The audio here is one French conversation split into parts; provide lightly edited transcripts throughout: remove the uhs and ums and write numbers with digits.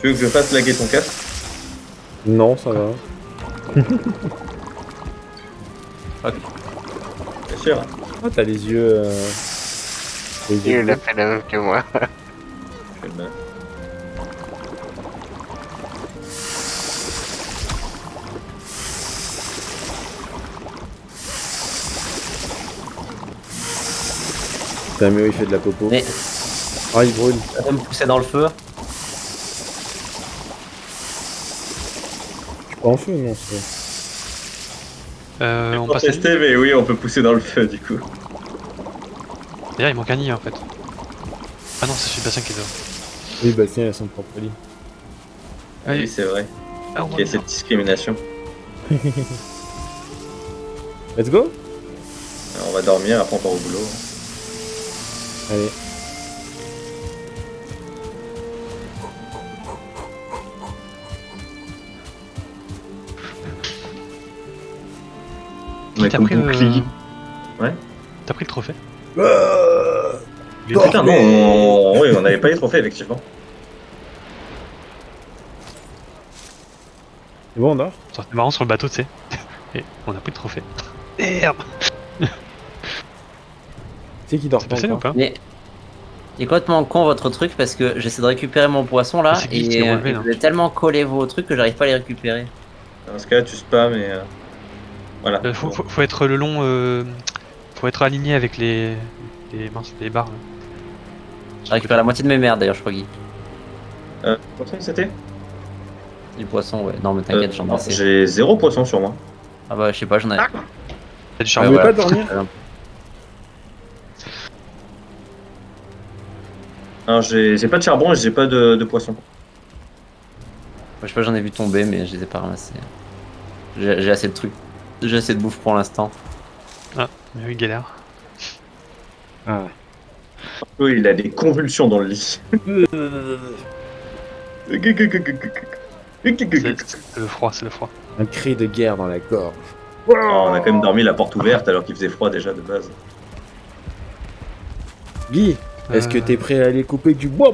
Tu veux que je fasse laguer ton casque? Non, ça va. Ok. Bien sûr. Ah, t'as les yeux. Les yeux Il a fait la même que moi. Je fais le même. Samuel, il fait de la popo. Mais Ah, il brûle. ça va me pousser dans le feu. Je suis pas en feu, non, c'est. On Pour passe à tester, mais oui, on peut pousser dans le feu du coup. D'ailleurs, il manque un nid en fait. Ah non, c'est Sébastien qui est dehors. Oui, Bastien, il a son propre lit. Allez. Oui, c'est vrai. Ah, Il y a cette discrimination. Let's go. Alors, on va dormir, après on part au boulot. Allez. On a T'as comme pris le... bouclier. Ouais. T'as pris le trophée? Putain, non, oui, on n'avait pas les trophées, effectivement. C'est bon, on dort. C'était marrant sur le bateau, tu sais. Et on a pris le trophée. Merde! C'est qui dort C'est pas passé ou encore. pas? Mais il est complètement con votre truc parce que j'essaie de récupérer mon poisson là C'est qui qui est relevé, et là vous avez tellement collé vos trucs que j'arrive pas à les récupérer. Dans ce cas-là, tu spams et. Voilà. Faut être le long... Faut être aligné avec les barres. Là. J'ai récupéré la moitié de mes merdes d'ailleurs je crois Guy. Poisson, c'était Du poisson ouais. Non mais t'inquiète j'en ai non, assez. j'ai 0 poisson sur moi. Ah bah je sais pas j'en ai. T'as du On charbon? veut voilà. pas dormir. Alors, j'ai pas de charbon et j'ai pas de poisson. Je sais pas j'en ai vu tomber mais je les ai pas ramassés. J'ai assez de trucs. J'ai assez de bouffe pour l'instant. Ah, il y a eu galère. Ah. Oui, il a des convulsions dans le lit. C'est le froid, c'est le froid. Un cri de guerre dans la gorge. Oh, on a quand même dormi la porte ouverte alors qu'il faisait froid déjà de base. Guy, est-ce que t'es prêt à aller couper du bois?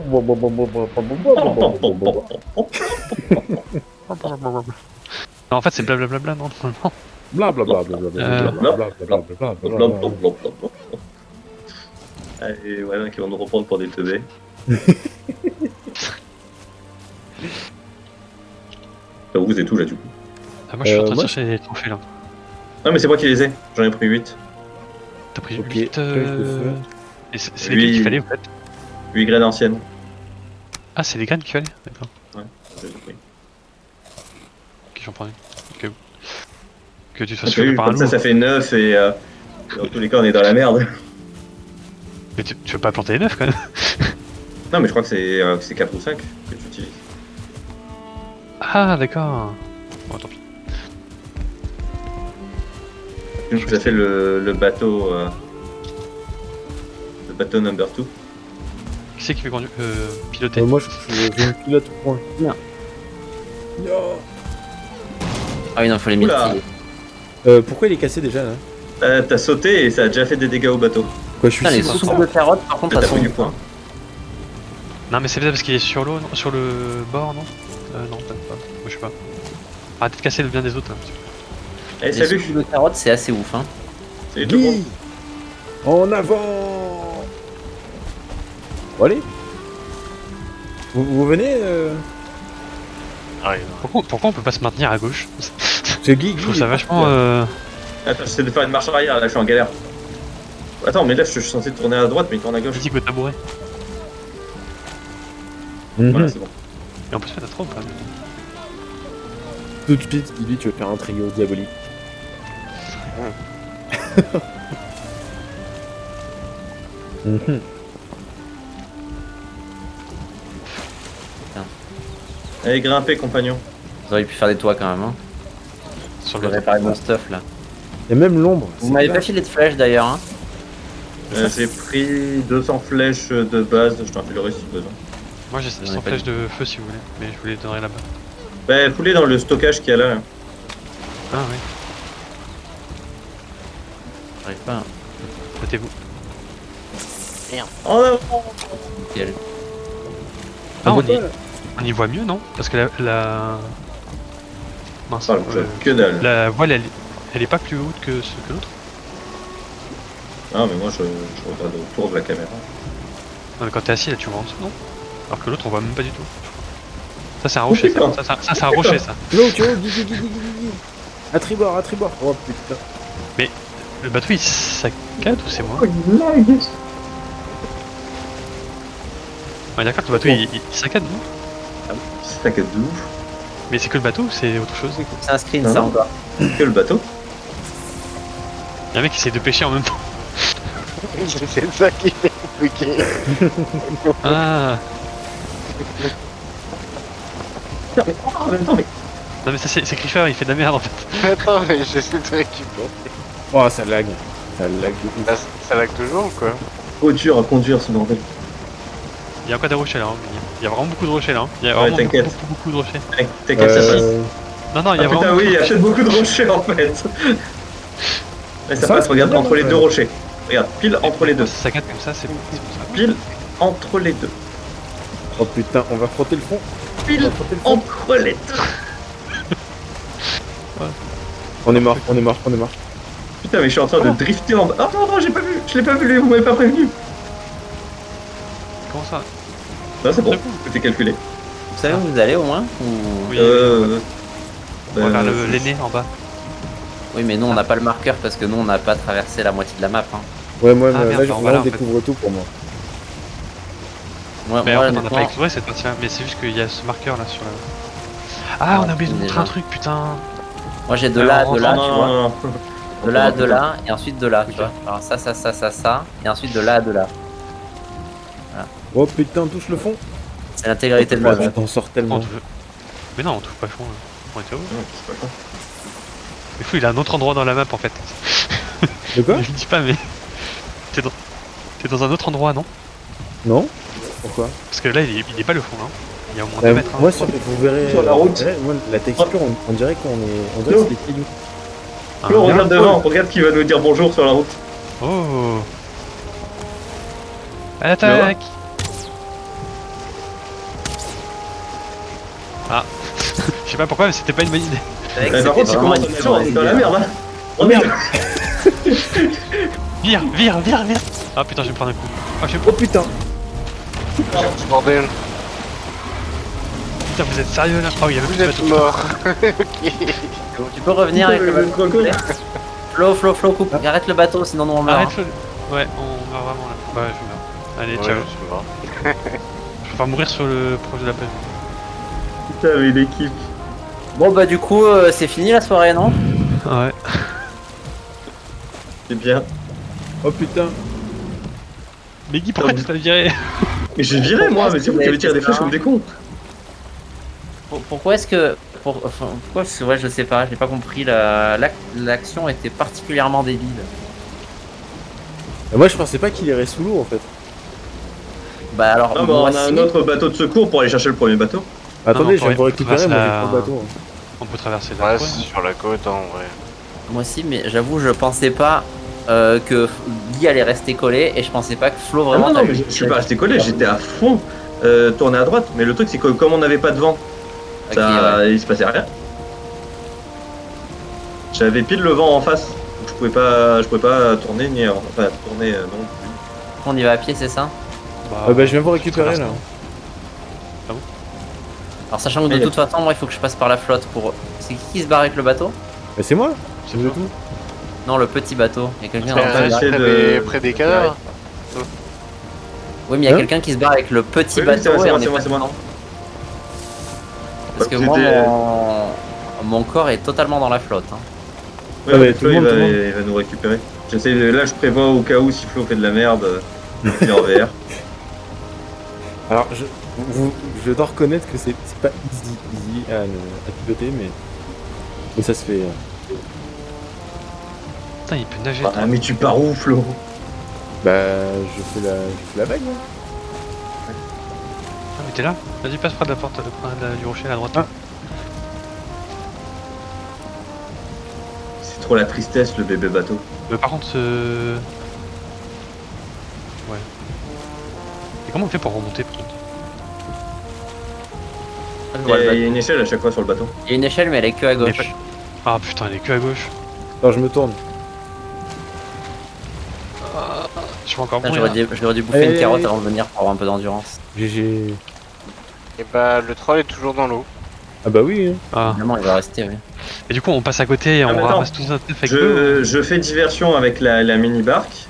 Non, en fait, c'est blablabla, non, normalement. Allez, ouais, qui vont nous reprendre pour des teubés. Ça vous et tout là du coup. Ah, moi, je suis en train de moi, chercher les trophées là. Non, mais c'est moi qui les ai, j'en ai pris 8. T'as pris Ok, 8. Et c'est Lui- lesquels qu'il fallait en fait? 8 graines anciennes. Ah, c'est les graines qu'il fallait? D'accord. Ouais, je les ai pris. Ok, j'en prends une. Ok. Que tu sois T'as sûr vu, par un comme ça, loup. ça fait 9 et dans tous les cas, on est dans la merde. Mais tu veux pas planter les 9 quand même? Non, mais je crois que c'est 4 ou 5 que tu utilises. Ah, d'accord. Bon, tant pis. Donc, ça fait le bateau. Le bateau number 2. Qui c'est qui veut piloter? Moi, je une pilote au point. Ah oui non faut les Oula. mitiger. Pourquoi il est cassé déjà là? T'as sauté et ça a déjà fait des dégâts au bateau. Quoi, je suis Putain les ici, moi. soupes de carottes par contre T'as elles pris sont du point. Non, mais c'est peut-être parce qu'il est sur l'eau, non? Sur le bord, non? Non, peut-être pas. Moi, je sais pas. Arrêtez de casser le bien des autres. Hein, parce que- Allez, Les salut. soupes de carottes c'est assez ouf hein. Salut tout le monde. Guy, en avant. Bon, allez. Vous venez Pourquoi on peut pas se maintenir à gauche? C'est Guy, Je trouve ça vachement. Attends, j'essaie de faire une marche arrière, là je suis en galère. Attends, mais là je suis censé tourner à droite, mais il tourne à gauche. Critique au tabouret. Voilà, c'est bon. Et on peut se mettre à 3 ou pas? Tout de suite, il dit tu veux faire un trio diabolique. Mhm. Allez, grimpez, compagnon. Vous auriez pu faire des toits quand même hein. Sur Je le vais réparer mon stuff là. Il y a même l'ombre. Vous m'avez pas filé de flèches d'ailleurs hein. J'ai pris 200 flèches de base, je t'en filerai si besoin. Moi j'ai J'en ai 100 pas flèches de feu si vous voulez, mais je vous les donnerai là-bas. Bah, foulez dans le stockage qu'il y a là. Ah oui, J'arrive pas. mettez-vous. En avant. Nickel. Ah, on y peut est. pas, On y voit mieux, non? Parce que la... Mince, Ah, le jeu, que dalle. la voile, elle est pas plus haute que l'autre. Ah, mais moi je regarde autour de la caméra. Non, mais quand t'es assis, là, tu vois en dessous, non? Alors que l'autre, on voit même pas du tout. Ça, c'est un rocher, ça. putain. Ça, c'est un rocher, ça. Flo, tu vois, guigui. À tribord. Oh putain. Le bateau, il saccade ou c'est moi? une lag. Ouais, d'accord, le bateau, il saccade, non? C'est un cas de ouf. Mais c'est que le bateau ou c'est autre chose? C'est un screen, Non, ça non. encore. Que le bateau. Y'a un mec qui essaie de pêcher en même temps. C'est ça qui fait compliqué. Ah! Non, mais en même temps, mais. Non, mais ça, c'est Creeper, il fait de la merde en fait. Attends, mais j'essaie de récupérer. Oh, ça lag. Ça lag de ouf. Là, ça lag toujours ou quoi? Trop dur à conduire ce bordel. Il y a encore des rochers là, hein. Il y a vraiment beaucoup de rochers là. Hein. Il y a Ouais, vraiment t'inquiète. beaucoup de rochers. T'inquiète, ça passe. Non, non, il y Ah a putain, vraiment. oui, il y a peut-être beaucoup de rochers en fait. Ouais, ça Ça, passe, c'est regarde, bien, entre les ouais. deux rochers. Regarde, pile entre les deux. Ça saccade comme ça, c'est pour ça. Pile entre les deux. Oh putain, on va frotter le fond. Pile entre les deux. On est mort. Putain, mais je suis en train de drifter en bas. Oh non, j'ai pas vu, je l'ai pas vu, vous m'avez pas prévenu. Comment ça? Non, c'est bon, C'est bon. tout est calculé. Vous savez où vous allez au moins ou... Oui, Euh. on va vers l'aîné en bas. Oui, mais nous on n'a pas le marqueur parce que nous on n'a pas traversé la moitié de la map. Hein. Ouais, moi, Ah, là, merde, je on va là, en fait. découvre tout pour moi. Mais Moi, en fait, on n'a honnêtement, pas exploré cette partie là, mais c'est juste qu'il y a ce marqueur là sur la. Ah, on a oublié de montrer déjà. un truc, putain! moi j'ai de Alors, là, on de là, non, tu non, vois. non, non. De là à de là, et ensuite de là, tu vois. Alors ça, et ensuite de là à de là. Oh putain, touche le fond. C'est l'intégralité de Oh, la tu map. t'en sors On tellement. touche- Mais non, on touche pas le fond là. On était où? Non, c'est pas grave. Mais fou, il a un autre endroit dans la map en fait. De quoi? Je le dis pas, mais. T'es dans un autre endroit, non? Non? Pourquoi? Parce que là, il est pas le fond, hein. Il y a au moins 2 mètres. Hein. Moi, vous verrez. Sur la route. Ouais, moi, la texture, on dirait on dirait que c'est des cailloux. Ah, Flo, regarde devant, regarde qui va nous dire bonjour sur la route. Oh! À l'attaque! Ah! Je sais pas pourquoi, mais c'était pas une bonne idée. C'est vrai que Par c'était contre, si vraiment commence une à nager, on est dans la idée. merde, hein. Oh merde. Vire! Ah putain, je vais me prendre un coup. Ah, je vais me Oh putain! Bordel, Putain, vous êtes sérieux là? Oh, il y avait plus vous de êtes bateau. mort. Ok. Tu peux revenir avec le bateau. Quoi, s'il te plaît Flo, coupe. Arrête le bateau, sinon nous on meurt. Arrête hein. le. Ouais, on meurt vraiment là. Ouais, je meurs. Allez, Ouais, ciao. c'est mort. Je préfère mourir sur le proche de la plage. Putain, mais l'équipe. Bon bah du coup c'est fini la soirée, non? Ouais. C'est bien. Oh putain! Mais Guy, pourquoi tu t'as viré? Mais j'ai viré moi, mais c'est vous qui avez tiré des flèches comme des cons. Pourquoi est-ce que... Enfin, pourquoi parce que ouais, je sais pas, j'ai pas compris. L'action était particulièrement débile. Moi, je pensais pas qu'il irait sous l'eau en fait. Bah alors, Non, mais moi on a si. un autre bateau de secours pour aller chercher le premier bateau. Attendez, non, je viens de vous ouais, récupérer, moi j'ai la- pas de bateau. On peut traverser la Ouais, côte. c'est sur la côte en vrai. Moi aussi, mais j'avoue, je pensais pas que Guy allait rester collé et je pensais pas que Flo Ah vraiment. non, non, t'avais- mais je suis pas resté collé, j'étais à fond tourné à droite. Mais le truc, c'est que comme on n'avait pas de vent, Ok, ça, ouais. il se passait rien. J'avais pile le vent en face, donc je pouvais pas tourner ni enfin tourner non plus. On y va à pied, c'est ça? Bah, je viens vous récupérer là. Alors sachant que de Et- toute façon, moi il faut que je passe par la flotte pour. C'est qui se barre avec le bateau? Mais c'est moi! C'est Vous bon. êtes où? Non, le petit bateau. Il y a quelqu'un Ouais, dans on va le essayer bateau. de- Près des cadavres. Oui, mais il y a Hein quelqu'un qui se barre avec le petit Oui, oui, bateau c'est et moi, on c'est est moi, pas c'est moi. dedans. Parce que Bah, moi, c'était- mon corps est totalement dans la flotte. Hein. Ouais, Ah, mais Flo, tout le monde, tout le monde. il va nous récupérer. J'essaie là, je prévois au cas où si Flo fait de la merde, il est en VR. Alors, je dois reconnaître que c'est pas easy à piloter, mais ça se fait. Putain, il peut nager. Ah, mais tu pars où, Flo? Bah, je fais la vague, moi. Ah, mais t'es là? Vas-y, passe près de la porte du rocher à la droite. Ah. C'est trop la tristesse, le bébé bateau. Mais par contre, Ouais. Et comment on fait pour remonter par contre? je Il y vois le a bateau. une échelle à chaque fois sur le bateau. Il y a une échelle, mais elle est que à Mais gauche. Ah putain, elle est que à gauche. Attends, je me tourne. Je vais encore Putain, mourir. j'aurais dû bouffer une carotte avant de venir pour avoir un peu d'endurance. GG. Et bah, le troll est toujours dans l'eau. Ah bah oui. Hein. Ah. Évidemment, il va rester, oui. Et du coup, on passe à côté et Ah, on mais ramasse attends. tout notre stuff avec eux. Je fais diversion avec la mini barque.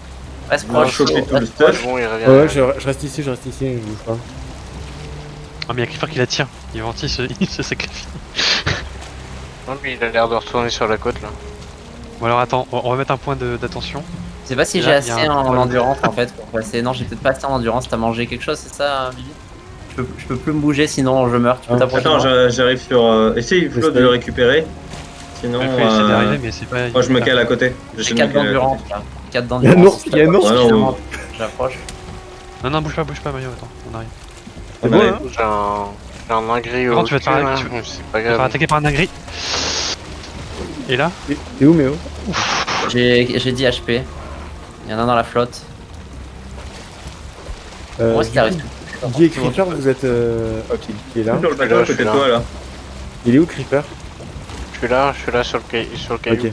Reste On va proche. choper tout le reste stuff. Bon, il revient. Ouais, je reste ici, je bouge pas. Ah, mais il y a Creeper qui la tire. Il ventille, il se sacrifie. Non, mais il a l'air de retourner sur la côte là. Bon, alors attends, on va mettre un point d'attention. Je sais pas si Là, j'ai il y a assez un- en endurance en fait pour passer. Non, j'ai peut-être pas assez en endurance. T'as mangé quelque chose, c'est ça, Bibi? Je peux plus me bouger sinon je meurs. Tu peux Ah, t'approcher. Attends, de moi j'arrive sur. Essaye Flo de le récupérer. Sinon, Il faut essayer d'arriver, mais c'est pas. moi je me cale à côté. J'ai J'essaie de 4 me caler à d'endurance côté. là. 4 Il y a un d'endurance. ours, il y a un ours. Ouais, non, Suffisamment. J'approche. Non, bouge pas, Mario, attends, on arrive. C'est On bon, arrive. hein. J'ai un ingris Comment au tu vas te cul, faire- là. tu- C'est pas On va faire grave. attaquer par un agri. Et là, T'es où, Méo? J'ai 10 HP. Il y en a un dans la flotte. Moi, si t'arrives. Guy et Creeper, vous êtes. Ok, il est là. Sur le bateau à côté de toi là. Il est où, Creeper? Je suis là sur le caillou. Ok.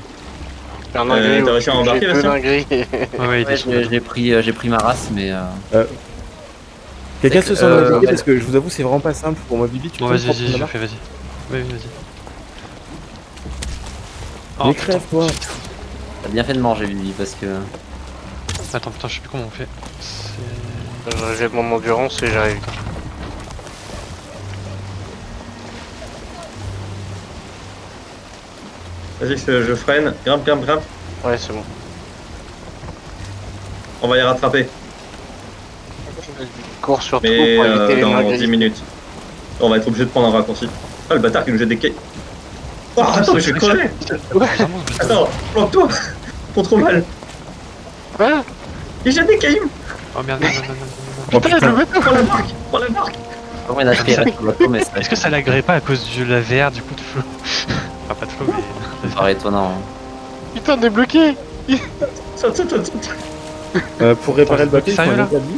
J'ai un ingris t'as au réussi à cul, embarquer, j'ai deux Bastien ingris. ouais, il est Ouais, sur le j'ai pris ma race, mais. Quelqu'un C'est se que, sent naviguer ouais. parce que je vous avoue, c'est vraiment pas simple pour moi, Bibi. Tu Bon, peux me vas-y, prendre vas-y, la je barre fais, vas-y. Oui, vas-y. Mais Oh, crève, toi. T'as bien fait de manger, Bibi, parce que. Attends, putain, je sais plus comment on fait. C'est- J'ai mon endurance et j'arrive. Vas-y, je freine. Grimpe. Ouais, c'est bon. On va y rattraper. Cours surtout Mais pour éviter les dans ingris. 10 minutes. On va être obligé de prendre un raccourci. Ah, le bâtard qui nous jette des cailles. Oh, attends, mais je vais crever. Attends, planque-toi. Pour trop mal. Quoi? Il jette des cailloux. Oh merde, non. Oh putain. Prends la barque. Comment il a HP reste sur le bateau, mais ça Est-ce que ça l'aggrée pas à cause de la VR du coup de Flo? Enfin, pas de Flo, mais. paraît étonnant. Putain, débloqué. Saute. Pour réparer le bateau, il faut Sérieux, un là établi.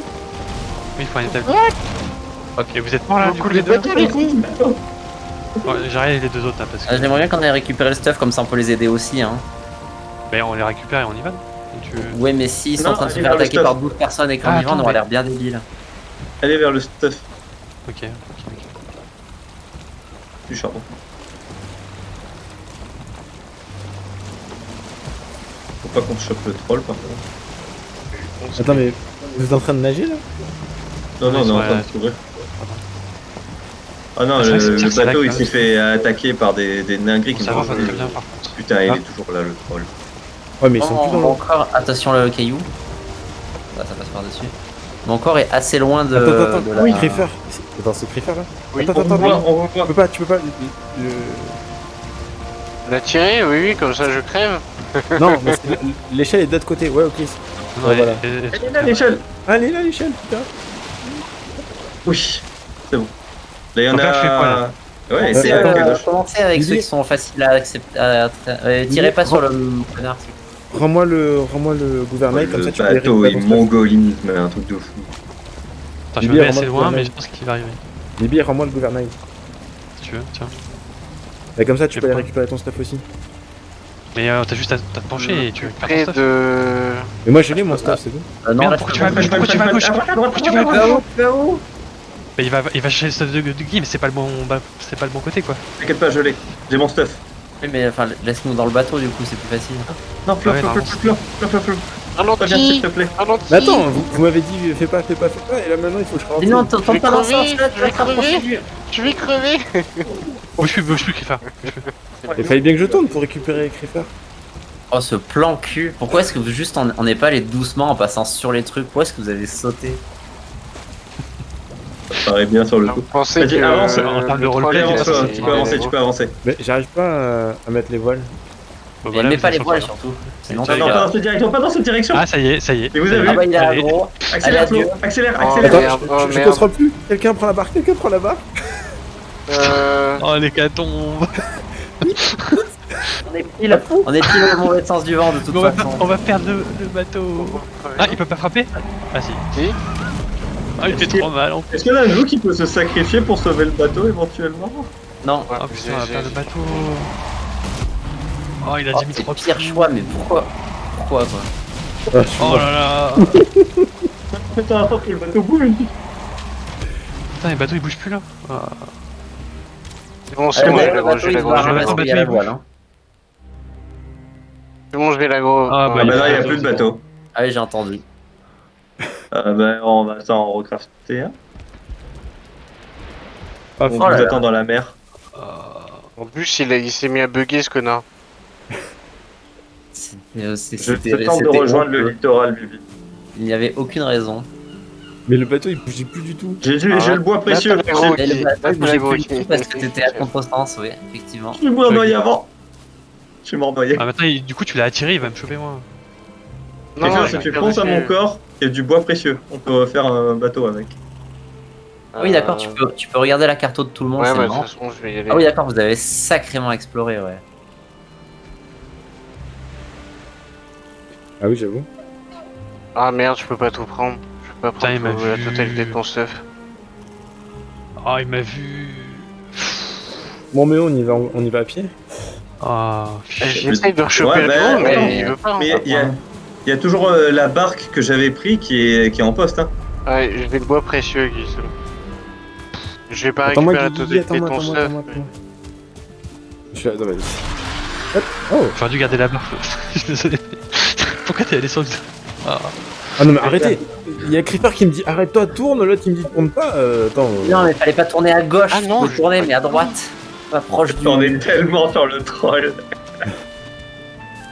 Oui, il faut un établi. Ok, vous êtes morts là, du coup, Beaucoup les les deux? bateaux, les cons. Ouais, j'arrive les deux autres là, parce que. J'aimerais bien qu'on ait récupéré le stuff, comme ça on peut les aider aussi. Hein. Ben, on les récupère et on y va. Ou tu... Ouais, mais s'ils sont Non, en train de se allez faire vers le attaquer stuff. par 12 personnes et Ah, qu'on y va, on attends, aura mais- l'air bien débile. Allez vers le stuff Ok. du charbon. Faut pas qu'on chope le troll par contre. Attends, mais vous êtes en train de nager là? Non, Ils sont on est en à- train de s'ouvrir. Ah non, Ah, c'est vrai que le c'est bateau là il que- s'est fait attaquer par des dingueries qui Ça va, mangent ça le- va bien par contre. Putain, il Ah. est toujours là le troll. Ouais, mais ils sont plus dans Mon l'eau. corps, attention le caillou. Ça passe par-dessus. Mon corps est assez loin de. Attends, de la- oui, Creeper. Attends, c'est Creeper là? Oui. Attends, On voit. tu peux pas. La tirer, oui, comme ça je crève. Non, mais l'échelle est de l'autre côté. Ouais, ok. Non, Ouais, voilà. Elle est là l'échelle. Allez là, l'échelle, putain. Oui, c'est bon. Là, il y en Donc là, je fais quoi, a. là Ouais, C'est c'est à attends, gauche. commencer avec Bibi. ceux qui sont faciles à accepter. Tirez pas sur le connard. Rends-moi le gouvernail, comme ça tu peux les bateau récupérer est ton stuff. mongolisme, un truc de fou. Attends, je me Bibi, mets assez remonte loin, le mais mail. je pense qu'il va arriver. Bibi, rends-moi le gouvernail. Si tu veux, tiens. Et comme ça tu Je peux aller prends. récupérer ton stuff aussi. Mais t'as juste à te pencher et tu récupères ton Près stuff. de. Mais moi je l'ai mon stuff, c'est bon. Non, Merde, reste pourquoi tu là. vas à gauche? Pourquoi tu vas à gauche? Pourquoi tu vas à gauche? Là-haut. Bah, il va chercher le stuff de Guy, mais c'est pas le bon côté quoi. T'inquiète pas, je l'ai. J'ai mon stuff. Oui, mais enfin, laisse-nous dans le bateau, du coup, c'est plus facile. Non, Flo, Ouais, Flo, non, Flo, reviens s'il Ralenti. te plaît. Ralenti. Mais attends, vous m'avez dit fais pas, et là maintenant il faut que je Mais ralentis. non, Je t'entends vais pas dans le crever, sens, là, tu je vas vais te rapprocher crever. du. Je vais crever. Bouge plus, Creeper. Il fallait bien que je tourne pour récupérer Creeper. Oh, ce plan cul. Pourquoi est-ce que vous juste on n'est pas allé doucement en passant sur les trucs? Pourquoi est-ce que vous avez sauté? Ça paraît bien sur le coup. Vous pensez Vas-y, que avance, en termes de le roleplay, troll est Avance, avance, passé- tu peux avancer, tu peux avancer. Mais j'arrive pas à mettre les voiles. Bah, Et voilà, mets vous pas êtes les sur voiles toi. surtout. Sinon, Tiens, tu Non, les pas gars. dans cette direction, pas dans cette direction. Ah, ça y est. Et vous avez Ah vu bah, il est Allez. aggro. Accélère, Allez, Flo, adieu. accélère, Oh, accélère. merde, oh, je merde. contrôle plus. Quelqu'un prend la barre, Oh, l'hécatombe. On est pile au mauvais sens du vent de toute On façon. va perdre le bateau. Ah, il peut pas frapper? Ah si. Si. Ah, il fait trop mal en plus. Est-ce qu'il y en a un de vous qui peut se sacrifier pour sauver le bateau éventuellement? Non. Ouais, Oh putain, on va j'ai- perdre le bateau. Oh, il a Oh, 10 000 c'est trop. le pire choix, mais pourquoi? Pourquoi quoi? Ah, je suis Oh mort. là là. Putain, attends que le bateau bouge. Putain, les bateaux ils bougent plus là. Ah. C'est bon, c'est Allez, bon, bon, j'ai le l'aggro, bateau j'ai il l'aggro, va j'ai le l'aggro. bateau, il y a la il bouge. voile. Hein. C'est bon, je vais l'aggro. Ah, bah, Ah il bah est là, il n'y a pas- plus de bateau. Ah oui, j'ai entendu. Bah, on va s'en recrafter un. Ah, On faut- vous Oh là là. attend dans la mer. En plus, il s'est mis à bugger ce connard. Je te tente de rejoindre le littoral, Bibi. Il n'y avait aucune raison. Mais le bateau il bougeait plus du tout. J'ai Ah, le bois là, précieux. t'as l'aggro. Et le bateau là, il bougeait t'as plus du l'aggro. tout parce que t'étais à contresens, oui, effectivement. Je suis mort noyé avant. Je suis mort noyé. Ah, maintenant, du coup, tu l'as attiré, il va me choper moi. Et Non, si tu penses à mon corps, il y a du bois précieux. On peut faire un bateau avec. Ah oui, d'accord, tu peux regarder la carte de tout le monde, Ouais, c'est bah de marrant. toute façon, je vais y aller. Ah oui, d'accord, vous avez sacrément exploré, ouais. Ah oui, j'avoue. Ah merde, je peux pas tout prendre. Je peux pas Putain, il prendre m'a la vu. totalité de ton stuff. Oh, il m'a vu. Bon, mais on y va à pied. Ah, J'essaye de rechoper Ouais, le bah, dos, mais attends. il veut pas. Mais Hein. il y a toujours la barque que j'avais pris qui est en poste. Hein. Ouais, je vais le bois précieux, Guy. c'est bon. Je vais pas Attends-moi, récupérer la Guigui, totalité de ton stuff. attends-moi. Je suis là, attends, vas-y. Hop. Oh. j'aurais dû garder la barre. Je suis désolé. Pourquoi t'es allé sur le. Ah. Ah non, mais arrêtez. Il y a Creeper qui me dit arrête-toi, tourne, l'autre il me dit tourne pas. Attends. Non, mais fallait pas tourner à gauche, Ah non, faut je- tourner, mais à droite. Pas proche du, On est tellement sur le troll.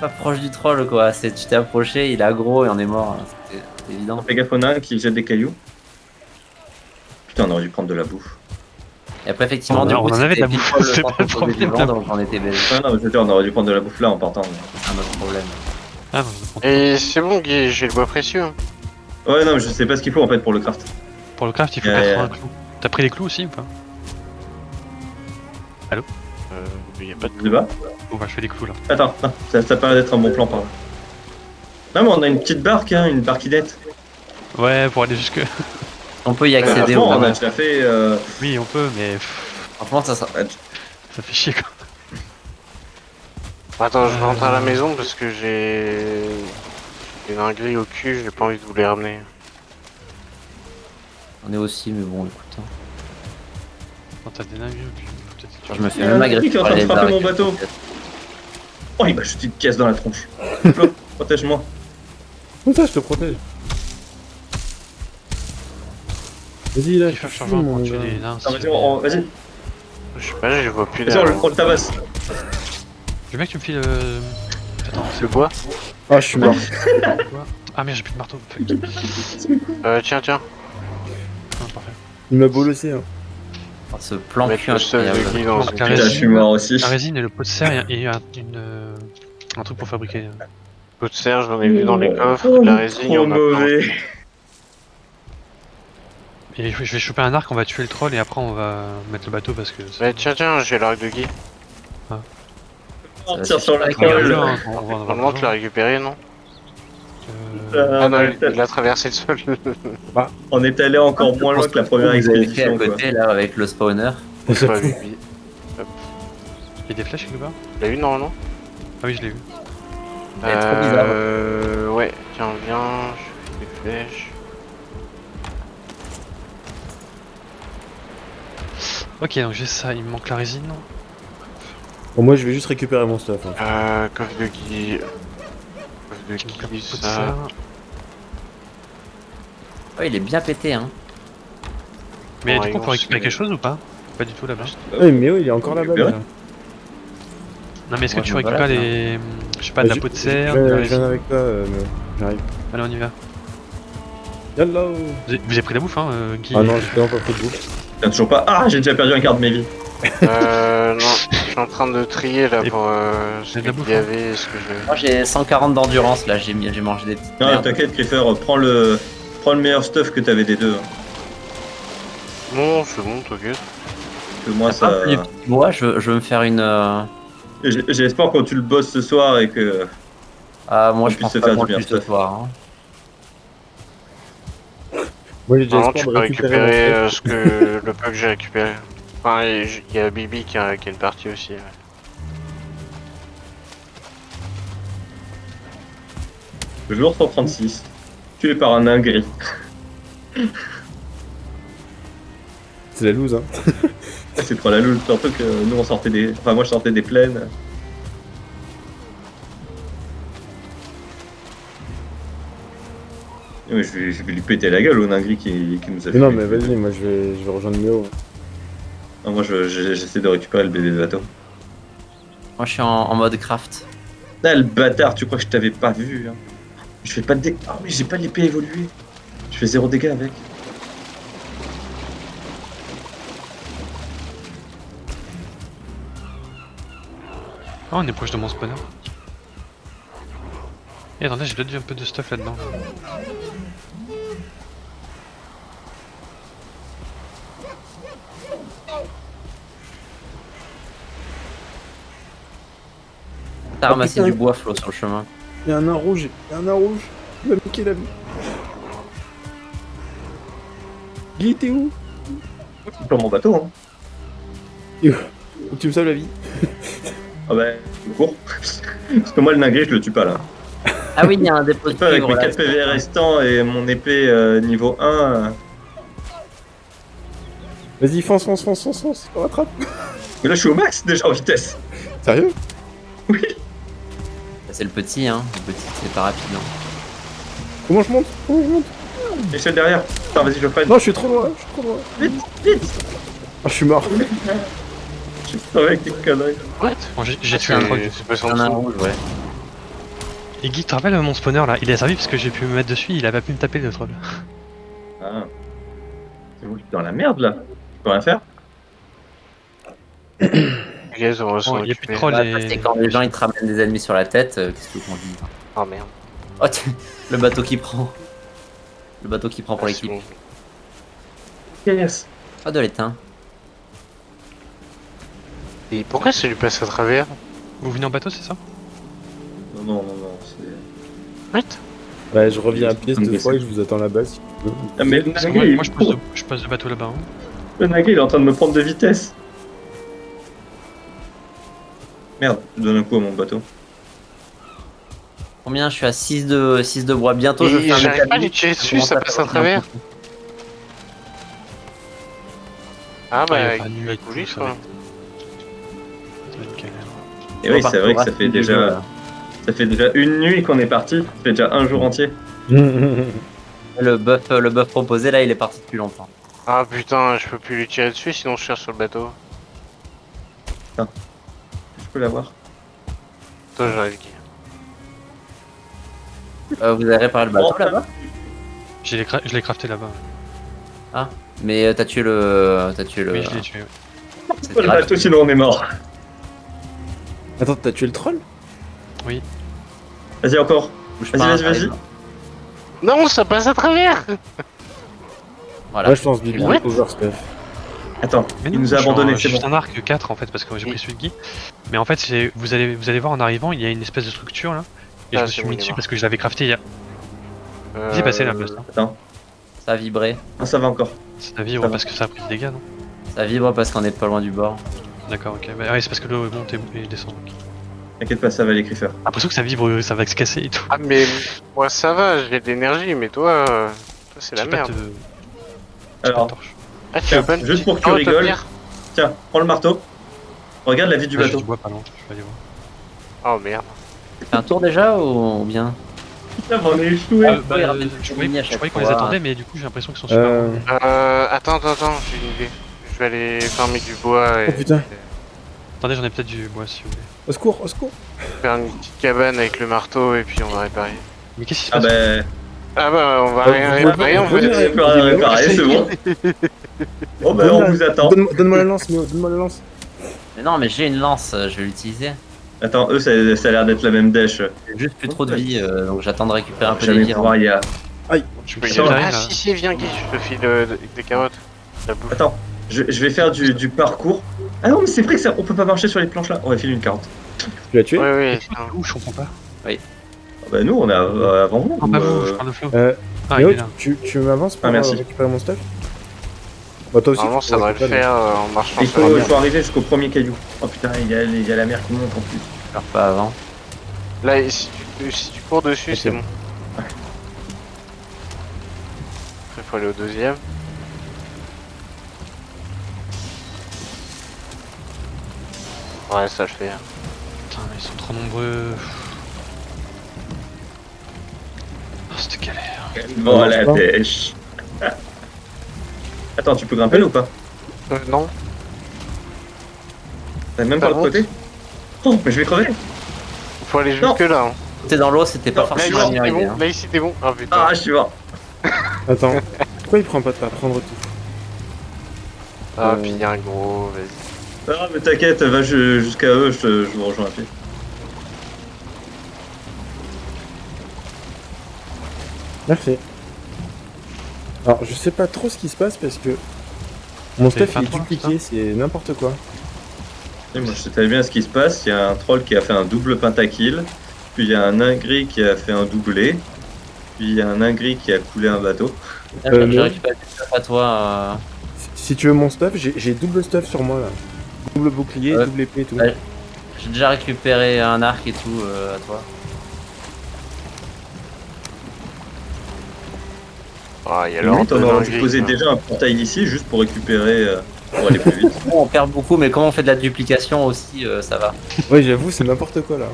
pas proche du troll, quoi. Tu t'es approché, il est aggro et on est mort. Hein. C'était évident. Fais gaffe, on a un qui jette des cailloux. Putain, on aurait dû prendre de la bouffe. Et après, effectivement, On du en coup, avait de la c'était bouffe, pile poil c'est le pas temps le qu'on posait problème, des là. vents, donc on était belge. Non, mais c'était, on aurait dû prendre de la bouffe là en partant. C'est un autre problème. Ah, non, je prends. Et c'est bon, Guy, j'ai le bois précieux. Hein. Ouais, non, mais je sais pas ce qu'il faut en fait pour le craft. Pour le craft, il faut Yeah, 80 yeah. clous. T'as pris les clous aussi ou pas? Y a pas de. Tu vas? Bon, bah, je fais les clous là. Attends, non, ça paraît d'être un bon plan par là. Non, mais on a une petite barque, hein, une barquinette. Ouais, pour aller jusque. On peut y accéder, Franchement, on a vraiment. déjà fait. Oui, on peut, mais Franchement, ça. ça fait chier quoi. Attends, je rentre à la maison parce que j'ai une dinguerie au cul, j'ai pas envie de vous les ramener. On est aussi, mais bon, écoute. Hein. Quand t'as des dingueries, peut-être que tu- Je me fais Il y a même un agresser qui est en par train de les frapper arcs. mon bateau. Oh, il m'a jeté une caisse dans la tronche. Flo, protège-moi. Comme ça, je te protège. Vas-y, là, Il je faut suis changer mon pour tuer gars. les nains. Non, vas-y, Je sais pas, je vois plus vas-y, derrière. on le tabasse. Je veux bien que tu me files. Attends, Le bois Ah, je suis mort. quoi? Ah merde, j'ai plus de marteau. Fuck. Tiens, tiens. Ah, parfait. Il m'a bolossé. Hein. Oh, ce plan Mettre cul le stuff incroyable. de Guy dans Donc, une la Putain, je pièce. suis mort aussi. La résine et le pot de serre et un truc pour fabriquer. Pot de serre, j'en ai vu dans les coffres. De la résine, il y Trop en a plein. mauvais. Et je vais choper un arc, on va tuer le troll et après on va mettre le bateau parce que. Bah, tiens, j'ai l'arc de Guy. On tire sur la Avec Regarde troll. là, hein, on va en avoir Normalement, tu l'as besoin. récupéré, non Ah, Ah non, ouais, il a traversé le sol. on est allé encore moins loin que la première Vous avez fait à expédition. Quoi. côté, là, avec le spawner. J'ai pas vu. Il y a des flèches quelque part? Tu l'as vu normalement Ah oui, je l'ai vu. Elle est trop bizarre. Ouais, tiens, viens, je fais des flèches. Ok, donc j'ai ça, il me manque la résine. Bon, moi, je vais juste récupérer mon stuff. Hein. Coffre de Guy. Coffre de Il me manque un Guy, pot de ça. serre. Ouais, il est bien pété, hein. Mais Bon, du coup, on ils peut récupérer vont quelque chose ou pas? Pas du tout là-bas. Ouais, mais oui, il est encore là-bas. récupérer. déjà. Non, mais est-ce que Ouais, tu donc récupères voilà, les. Je sais pas, de la Je- peau de je- serre, je de la viens résine. avec toi, mais j'arrive. Allez, on y va. Yallah. Vous avez pris la bouffe, hein, Guy? Ah non, j'ai pas pris de bouffe. Putain, toujours pas. Ah, j'ai déjà perdu un quart de mes vies. Non, je suis en train de trier là Et- pour ce de la qu'il bouffe, y hein. avait, ce que je... Moi, j'ai 140 d'endurance, là. J'ai mangé des petites Non, merdes. t'inquiète, Creeper, prends le meilleur stuff que t'avais des deux. Hein. Non, c'est bon, t'inquiète. Que moi, Ah, ça. du petit bois, je veux me faire une. J'espère quand tu le bosses ce soir et que. Ah, moi, On je puisse pense se pas faire qu'on du le bien tue ce stuff. soir. Hein. Moi j'ai déjà Normalement, tu espoir peux de récupérer récupérer mon ce que le peu que j'ai récupéré. Enfin, il y a Bibi qui a une partie aussi. Ouais. Jour 136. Tué par un nain gris. C'est la loose, hein. C'est trop la loose, surtout que nous on sortait des. Enfin, moi je sortais des plaines. Ouais, je vais lui péter la gueule au nain gris qui nous a fait. Non, mais vas-y, moi je vais rejoindre Méo. Non, moi j'essaie de récupérer le bébé de bateau. Moi, je suis en mode craft. Ah, le bâtard, tu crois que je t'avais pas vu, hein. Je fais pas de dégâts. Ah oui, j'ai pas l'épée évoluée. Je fais 0 dégâts avec. Oh, on est proche de mon spawner. Et attendez, j'ai peut-être vu un peu de stuff là-dedans. T'as ramassé putain. du bois, Flo, sur le chemin. Il y a un nain rouge, il y a un nain rouge. Il va me niquer la vie. Guy, t'es où? Sur mon bateau, hein. Faut que tu me sauves la vie. Ah bah, je cours. Parce que moi, le nain gris, je le tue pas là. Ah oui, il y a un dépôt de Avec cuivre mes là. 4 PV restants et mon épée niveau 1. Vas-y, fonce, on rattrape. Mais là, je suis au max déjà en vitesse. Sérieux? C'est le petit, hein. Le petit, c'est pas rapide. Hein. Comment je monte? Échelle derrière. Attends, vas-y, je freine. Non, je suis trop loin, Vite, vite. Ah, je suis mort. Je suis pas avec tes conneries. Bon, j'ai tué un troll. C'est pas Il y en a un rouge, ouais. Et Guy, tu te rappelles mon spawner là? Il a servi parce que j'ai pu me mettre dessus, il a pas pu me taper le troll. Ah. C'est vous qui êtes dans la merde là. Tu peux rien faire. Yes, on va s'en Bon, il y a plus de occuper. troll Bah, et. c'est quand les gens ils te ramènent des ennemis sur la tête, qu'est-ce que qu'on dit? Oh merde. Oh, le bateau qui prend. Le bateau qui prend pour Ah, l'équipe. c'est bon. Yes. Pas de l'étain. Et pourquoi ça lui passe à travers? Vous venez en bateau, c'est ça? Non, c'est. What? Ouais, je reviens à pied Ça me cette fois et déçoit. je vous attends là-bas si tu veux. Ah, mais le Parce que nain gris, moi, je passe de bateau là-bas. Hein. le nain gris, il est en train de me prendre de vitesse. Merde, je donne un coup à mon bateau. Combien? Je suis à 6 de bois. Bientôt je Et fais un j'arrive pas à métallique. lui tirer Je dessus, commence ça passe à faire travers. un Ah Ah, il y a bah, pas de nuit il va et tout, couler ça quoi. va être- ça va être une galère. Et oui, c'est vrai que ça fait déjà. Ça fait déjà une nuit qu'on est parti. Ça fait déjà un jour entier. Le buff proposé là, il est parti depuis longtemps. Ah putain, je peux plus lui tirer dessus sinon je cherche sur le bateau. Je peux l'avoir. Toi j'arrive Guy. Vous avez réparé le bateau là-bas? Je l'ai crafté là-bas. Mais t'as tué le. Oui, je l'ai tué. Ouais. C'était Le grave. bateau, sinon on est mort. Attends, t'as tué le troll? Vas-y, encore. Bouge Vas-y, pas, vas-y, ça vas-y. arrive. Non, ça passe à travers. Voilà. Ouais, je pense Bibi, What? overstuff. Attends, Mais il non, nous a je suis abandonné, en- c'est J'ai bon. juste un arc 4 en fait parce que j'ai pris celui de Guy. Mais en fait, vous allez voir en arrivant, il y a une espèce de structure là. Et Ah, je me c'est suis bon, mis il est dessus mort. parce que je l'avais crafté hier. Vas-y, passez la place. Là. Attends, Ça a vibré. ah, ça va encore. Ça vibre Ça va. parce que ça a pris des dégâts, non? Ça vibre parce qu'on est pas loin du bord. D'accord, ok. Bah, ouais, c'est parce que l'eau monte et descend. Ok. T'inquiète pas, ça va les griffeurs. J'ai l'impression que ça vibre, ça va se casser et tout. Ah mais moi ça va, j'ai de l'énergie, mais toi, c'est la J'ai pas merde. de- j'ai pas de Alors, torche. Ah tu tiens, veux pas me juste pour que tu Oh, rigoles. Pierre. tiens, prends le marteau. Regarde la vie du Ah, j'ai bateau. du bois pas loin, je vais aller voir. Oh merde. Fait un tour déjà ou bien? Putain, on est échoué. Ah, il ramène Je des ennemis à croyais chaque qu'on les fois. attendait, mais du coup, j'ai l'impression qu'ils sont super loin. Attends, j'ai une idée. Je vais aller farmer du bois et Oh, putain. Attendez, j'en ai peut-être du bois si vous voulez. Au secours, au secours. faire une petite cabane avec le marteau et puis on va réparer. Mais qu'est-ce qui se Ah passe? bah, Ah bah on va Oh, rien vous réparer, on va pouvez- on dire. peut rien réparer, c'est bon. Bon bah, on vous attend. Donne-moi la lance, Méo, donne-moi la lance. Mais non, mais j'ai une lance, je vais l'utiliser. Attends, eux, ça a l'air d'être la même dèche. J'ai juste plus trop de vie, donc j'attends de récupérer un peu Jamais de vie. pouvoir y a. Je peux y Attends, aller. j'arrive, Ah là. si, viens Guy, je te file des carottes. La bouffe. Attends, je vais faire du parcours. Ah non, mais c'est vrai que ça, on peut pas marcher sur les planches là. On va filer une carotte. Tu l'as tué? Ouais, Où je comprends pas. Ah bah, nous, on est avant vous. Non, pas vous, je parle de Flo. Ah, Néo, il est là. tu m'avances pour Ah, merci. récupérer mon stuff? Bah toi aussi. Normalement, tu ça devrait le récupères, faire en marchant Il sur la faut, mer. arriver jusqu'au premier caillou. Oh putain, il y a la mer qui monte en plus. Je pars pas avant. Là, et si tu cours dessus, Ok. c'est bon. Après, faut aller au deuxième. Ouais, ça le fait. Putain, mais ils sont trop nombreux. Oh, c'était galère. Bon, la non. pêche. Attends, tu peux grimper là ou pas? Non. T'as même Ça pas le monte. côté? Oh, mais je vais crever. Faut aller Non. jusque là. Hein. T'es dans l'eau, c'était pas Non, Là, forcément ici, la meilleure t'es idée. bon. Hein. Là, ici, t'es bon. Ah putain. Ah, je suis mort. Attends, pourquoi il prend pas à prendre tout? Ah, puis il y a un gros. Vas-y. Ah, mais t'inquiète, va jusqu'à eux, je vous rejoins à pied. Merci. Alors, je sais pas trop ce qui se passe parce que mon C'est stuff il est 23, dupliqué, c'est n'importe quoi. Et moi, je sais très bien ce qui se passe. Il y a un troll qui a fait un double pentakill. Puis il y a un ingri qui a fait un doublé. Puis il y a un ingri qui a coulé un bateau. Ah, j'ai Néo, récupéré du stuff à toi. si tu veux mon stuff, j'ai double stuff sur moi là. Double bouclier, Ouais. double épée et tout. Ouais. J'ai déjà récupéré un arc et tout à toi. Ah, il y a Limite, on aurait dû dinguerie, poser quoi. déjà un portail ici juste pour récupérer, pour aller plus vite. Bon, on perd beaucoup, mais comme on fait de la duplication aussi, ça va. Ouais, j'avoue, c'est n'importe quoi là.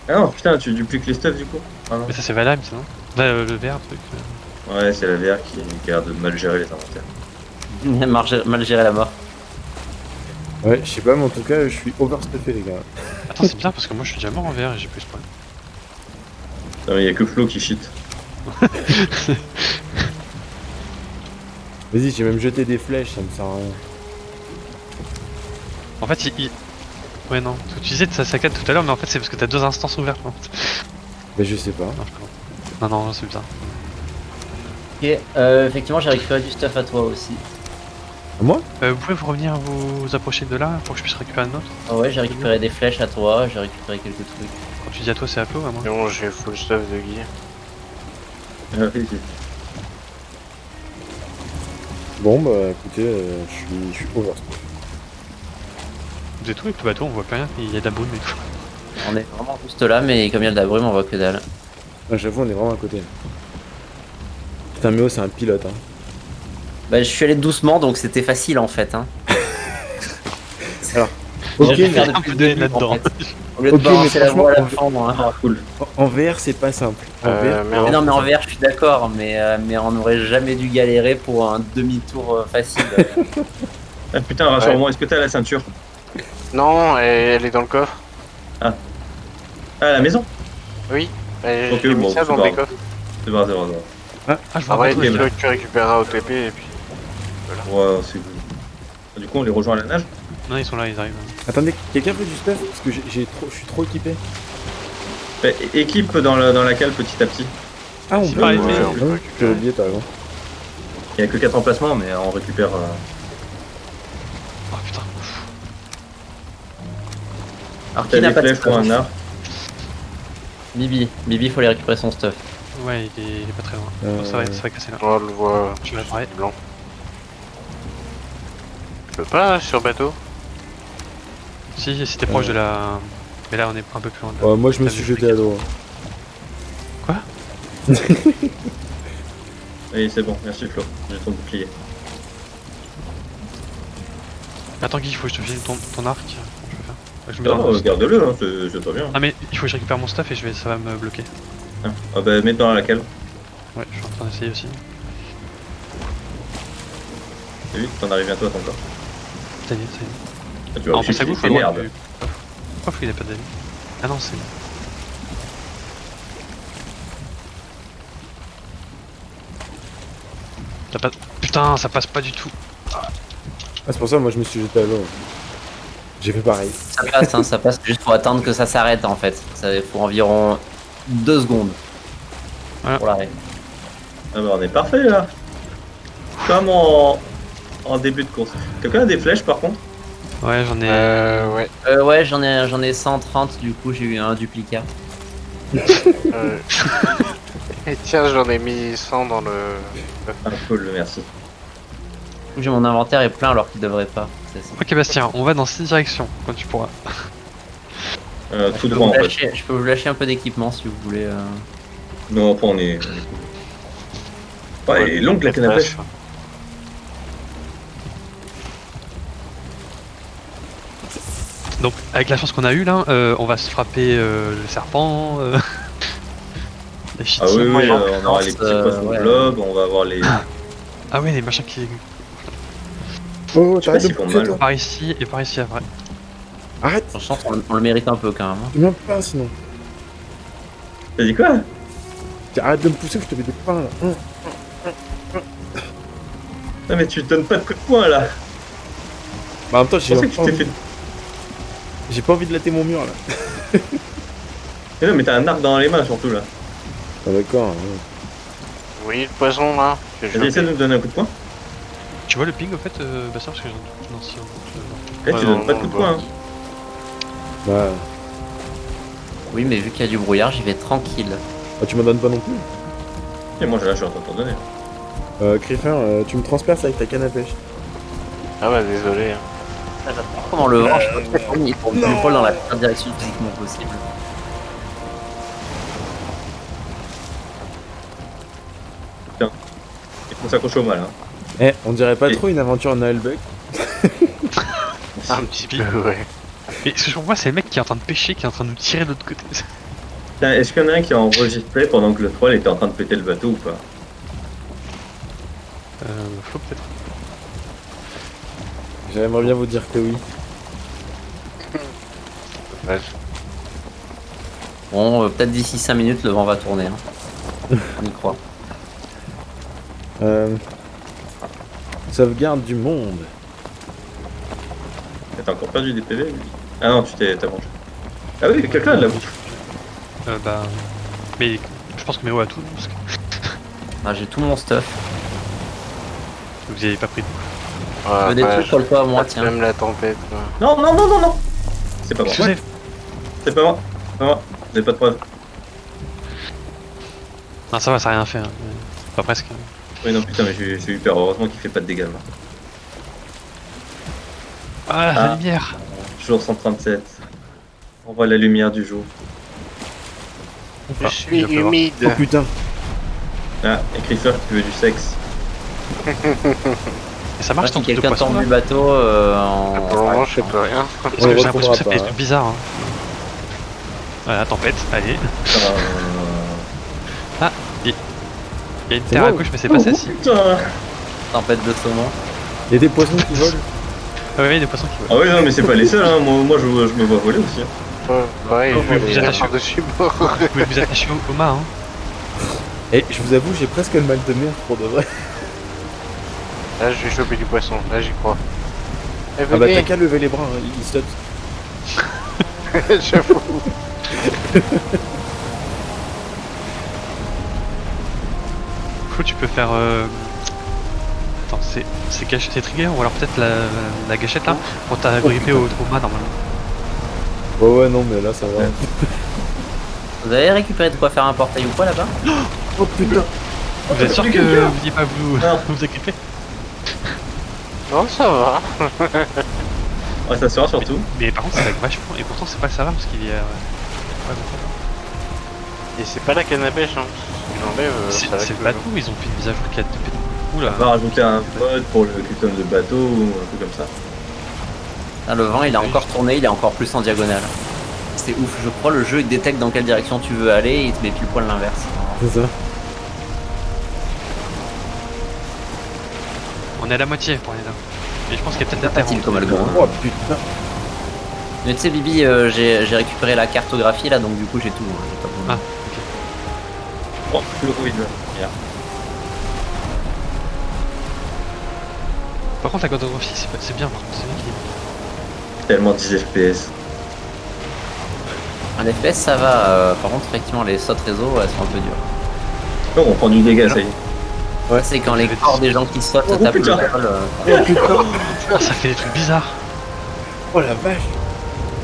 Ah non, putain, tu dupliques les stuffs du coup? Ah non. Mais ça, c'est Valheim, ça, non? Là, le vert, truc. Ouais, c'est la VR qui a l'air de mal gérer les inventaires. Mal géré la mort. Ouais, je sais pas, mais en tout cas, je suis overstuffé les gars. Attends, c'est bizarre parce que moi, je suis déjà mort en vert et j'ai plus ce problème. Non, mais il y a que Flo qui cheat. Vas-y, j'ai même jeté des flèches, ça me sert à rien. En fait, Ouais, non. Ce que tu disais de sa saccade tout à l'heure, mais en fait, c'est parce que t'as 2 instances ouvertes. Non, Bah, je sais pas. non, c'est bizarre. Ok, effectivement, j'ai récupéré du stuff à toi aussi. À moi? Vous pouvez vous revenir vous approcher de là pour que je puisse récupérer un autre? Ah ouais, j'ai récupéré des flèches à toi, j'ai récupéré quelques trucs. Quand tu dis à toi, c'est à peu ou à moi? C'est bon, j'ai full stuff de Guy. Bon, bah écoutez, je suis overstuffé. Vous êtes où avec le bateau? On voit plus rien, il y a de la brume et tout. On est vraiment juste là, mais comme il y a de la brume, on voit que dalle. Ah, j'avoue, on est vraiment à côté. Putain, Méo, c'est un pilote, hein. Bah, je suis allé doucement, donc c'était facile en fait. Hein. Alors, J'ai ok, dû faire mais un depuis peu le de début, là-dedans. en fait. Au lieu de Ok, mais balancer la franchement, voile à on- fond, hein. Ah, cool. en VR, c'est pas simple. En VR, Merde. Mais non, mais en VR, je suis d'accord, mais on n'aurait jamais dû galérer pour un demi-tour facile. Ah putain, rassure-moi, est-ce que t'as la ceinture? Non, elle est dans le coffre. Ah, à la maison? Oui. J'ai Ok, mis bon, ça c'est dans pas des grave. coffres. C'est pas grave. Ah, je vois un Après, bateau, tu il est là. tu récupéreras au TP et puis. Ouais, c'est cool. Du coup, on les rejoint à la nage? Non, ils sont là, ils arrivent. attendez, quelqu'un veut du stuff? Parce que je suis trop équipé. Équipe dans la cale petit à petit. Ah, on C'est peut pareil, ouais, mais- ouais, j'ai oublié, t'as raison. Il y a que 4 emplacements, mais on récupère. Oh putain. Alors, qui T'as n'a des pas de flèches ou un stuff? arc? Bibi, faut aller récupérer son stuff. Ouais, il est pas très loin. Euh, Ça va casser là. On le voit Je vais apparaître. blanc. Je peux pas sur bateau? Si t'es proche de la. Mais là, on est un peu plus loin de la. Ouais, moi, je me T'as suis vu jeté à l'eau. Quoi? Oui, c'est bon, merci Flo. J'ai ton bouclier. Attends, Guy, il faut que je te file ton arc. Comment je vais faire? Je le mets dans Non, le- garde-le, hein, c'est pas bien. Ah, mais il faut que je récupère mon stuff et ça va me bloquer. Ah bah, mets dans la cale. Ouais, je suis en train d'essayer aussi. Et vite, t'en arrives bientôt à ton corps. Ça y est, ça y est. Ah, tu Ah, vas on passe à gauche ou à c'est droite merde. Pourquoi il a pas d'avis? Ah non, c'est. Ça passe. Putain, ça passe pas du tout. Ah, c'est pour ça, moi, je me suis jeté à l'eau. J'ai fait pareil. Ça passe, juste faut attendre que ça s'arrête en fait. Ça faut environ 2 secondes. Voilà. Pour l'arrêt. Ah bah, on est parfait là. Comme en début de course. Quelqu'un a des flèches par contre? Ouais, j'en ai. Ouais. Ouais, j'en ai 130, du coup j'ai eu un duplicat. Euh, Et tiens, j'en ai mis 100 dans le... Ah, cool, merci. J'ai mon inventaire est plein alors qu'il devrait pas. Ok Bastien, on va dans 6 directions quand tu pourras. Tout droit en fait. Je peux vous lâcher un peu d'équipement si vous voulez. Non, après on est. Ouais, elle est longue la canne à pêche. Donc avec la chance qu'on a eue là, on va se frapper le serpent, les Ah oui, chitines. oui, on aura les petits poissons ouais. globes, on va avoir les. Ah ouais, les machins qui... Oh, Je sais pas t'arrêtes de s'ils font pousser, mal. toi. Par ici et par ici après. Arrête, Franchement, on le mérite un peu quand même. Hein. tu m'en pas sinon. T'as dit quoi? Arrête de me pousser que je te mets des pains là. Non, mais tu donnes pas de coup de poing là. Bah, en même temps, Je pensais que tu t'es fait. j'ai pas envie de latter mon mur là. Mais non, mais t'as un arc dans les mains surtout là. Ah, d'accord. Vous voyez le poison là que je Vas-y, essaie de me donner un coup de poing. Tu vois le ping au fait, Bastien, parce que non, si, Eh, Ouais, tu non, donnes pas de non, coup de bah. poing. Hein. Bah, Oui, mais vu qu'il y a du brouillard, j'y vais tranquille. bah, tu m'en donnes pas non plus. Et moi, là, je suis en train de t'en donner. Criffin, tu me transperces avec ta canne à pêche. Ah bah désolé. Hein. J'adore comment le vent, je sais pas trop, il faut me l'épaule dans la pire direction physiquement possible. Il faut s'accrocher au mal. Hein. Eh, on dirait pas Et- trop une aventure Noël Buck. Un petit peu, ouais. Mais ce que je vois, c'est le mec qui est en train de pêcher, qui est en train de nous tirer de l'autre côté. Tiens, est-ce qu'il y en a un qui a enregistré pendant que le troll était en train de péter le bateau ou pas? Faut peut-être. J'aimerais bien vous dire que oui. Ouais. Bon, peut-être d'ici 5 minutes, le vent va tourner. Hein. On y croit. Sauvegarde du monde. T'as encore perdu des PV lui? Ah non, t'as mangé. Ah oui, quelqu'un a de la bouffe. Bah... Mais je pense que Méo a tout, parce que Ah, j'ai tout mon stuff. vous y avez pas pris de... Ouais, Des ouais, trucs, colle pas à moi, tiens. Même la tempête. Quoi. Non, non, non, non, non. C'est pas moi. Excusez, C'est pas moi. C'est pas moi. J'ai pas de preuve. non ça va, ça a rien fait, hein. Pas presque. Oui, non, putain, mais j'ai eu peur. Heureusement qu'il fait pas de dégâts. Là. Ah, Ah. la lumière. Jour 137. On voit la lumière du jour. Je suis il va pleuvoir. humide. Oh putain. Ah, écriture qui veut du sexe. Et ça marche Si ton truc de quelqu'un poisson tombe là du bateau Pour le moment, je sais plus rien. Parce On que le j'ai l'impression que ça retrouvera fait des pas, trucs bizarres. Hein. Voilà, tempête, allez. Il y a une C'est terre à bon. gauche, mais c'est pas celle-ci. Putain. tempête de saumon. Il y a des poissons qui volent. Ah ouais, il y a des poissons qui Ah oui, non, mais c'est pas les seuls. Hein. Moi je me vois voler aussi. Hein. Ouais, Oh, je vais vous vous attachez. dessus bord. Vous pouvez vous attacher au mât, hein. Et je vous avoue, j'ai presque le mal de mer pour de vrai. Là, je vais choper du poisson. Là, j'y crois. Eh, Ah bah venez. t'as qu'à lever les bras, hein, il saute. J'avoue. Fou, tu peux faire. Attends, c'est trigger ou alors peut-être la gâchette là pour t'agripper au mât normalement. Ouais, non, mais là ça va. Ouais. Vous avez récupéré de quoi faire un portail ou quoi là-bas? Oh putain. Vous êtes sûr que vous vouliez pas vous, Non. vous agripper? Non, ça va. Ouais, ça sera surtout. Mais par contre, ça lag vachement et pourtant, c'est pas ça va parce qu'il y a. Ouais, Et c'est pas la canne à pêche, hein. Si j'enlève, c'est ça va le que- bateau, ils ont fait une mise à jour qui a tapé. Oula. On va rajouter un mode pour le custom de bateau ou un truc comme ça. Ah, le vent il a encore tourné, il est encore plus en diagonale. C'est ouf, je crois le jeu il détecte dans quelle direction tu veux aller et il te met pile poil l'inverse. C'est ça. On est à la moitié pour aller là. Et je pense qu'il y a peut-être de la terre. Facile en comme dessous. algo. Oh putain. Mais tu sais Bibi, j'ai récupéré la cartographie là donc du coup j'ai tout. Hein, j'ai pas besoin. Ah. Oh, le Covid là. Merde. Par contre, la cartographie, c'est bien, par contre, c'est bien qu'il est. Tellement 10 FPS. Un FPS ça va, par contre effectivement les sautes réseau elles sont un peu dures. Non, on prend du dégât, ça y est. Ouais, c'est quand les corps des gens qui sautent Oh, tapent le putain. sol. Oh putain. Ah, ça fait des trucs bizarres. Oh la vache.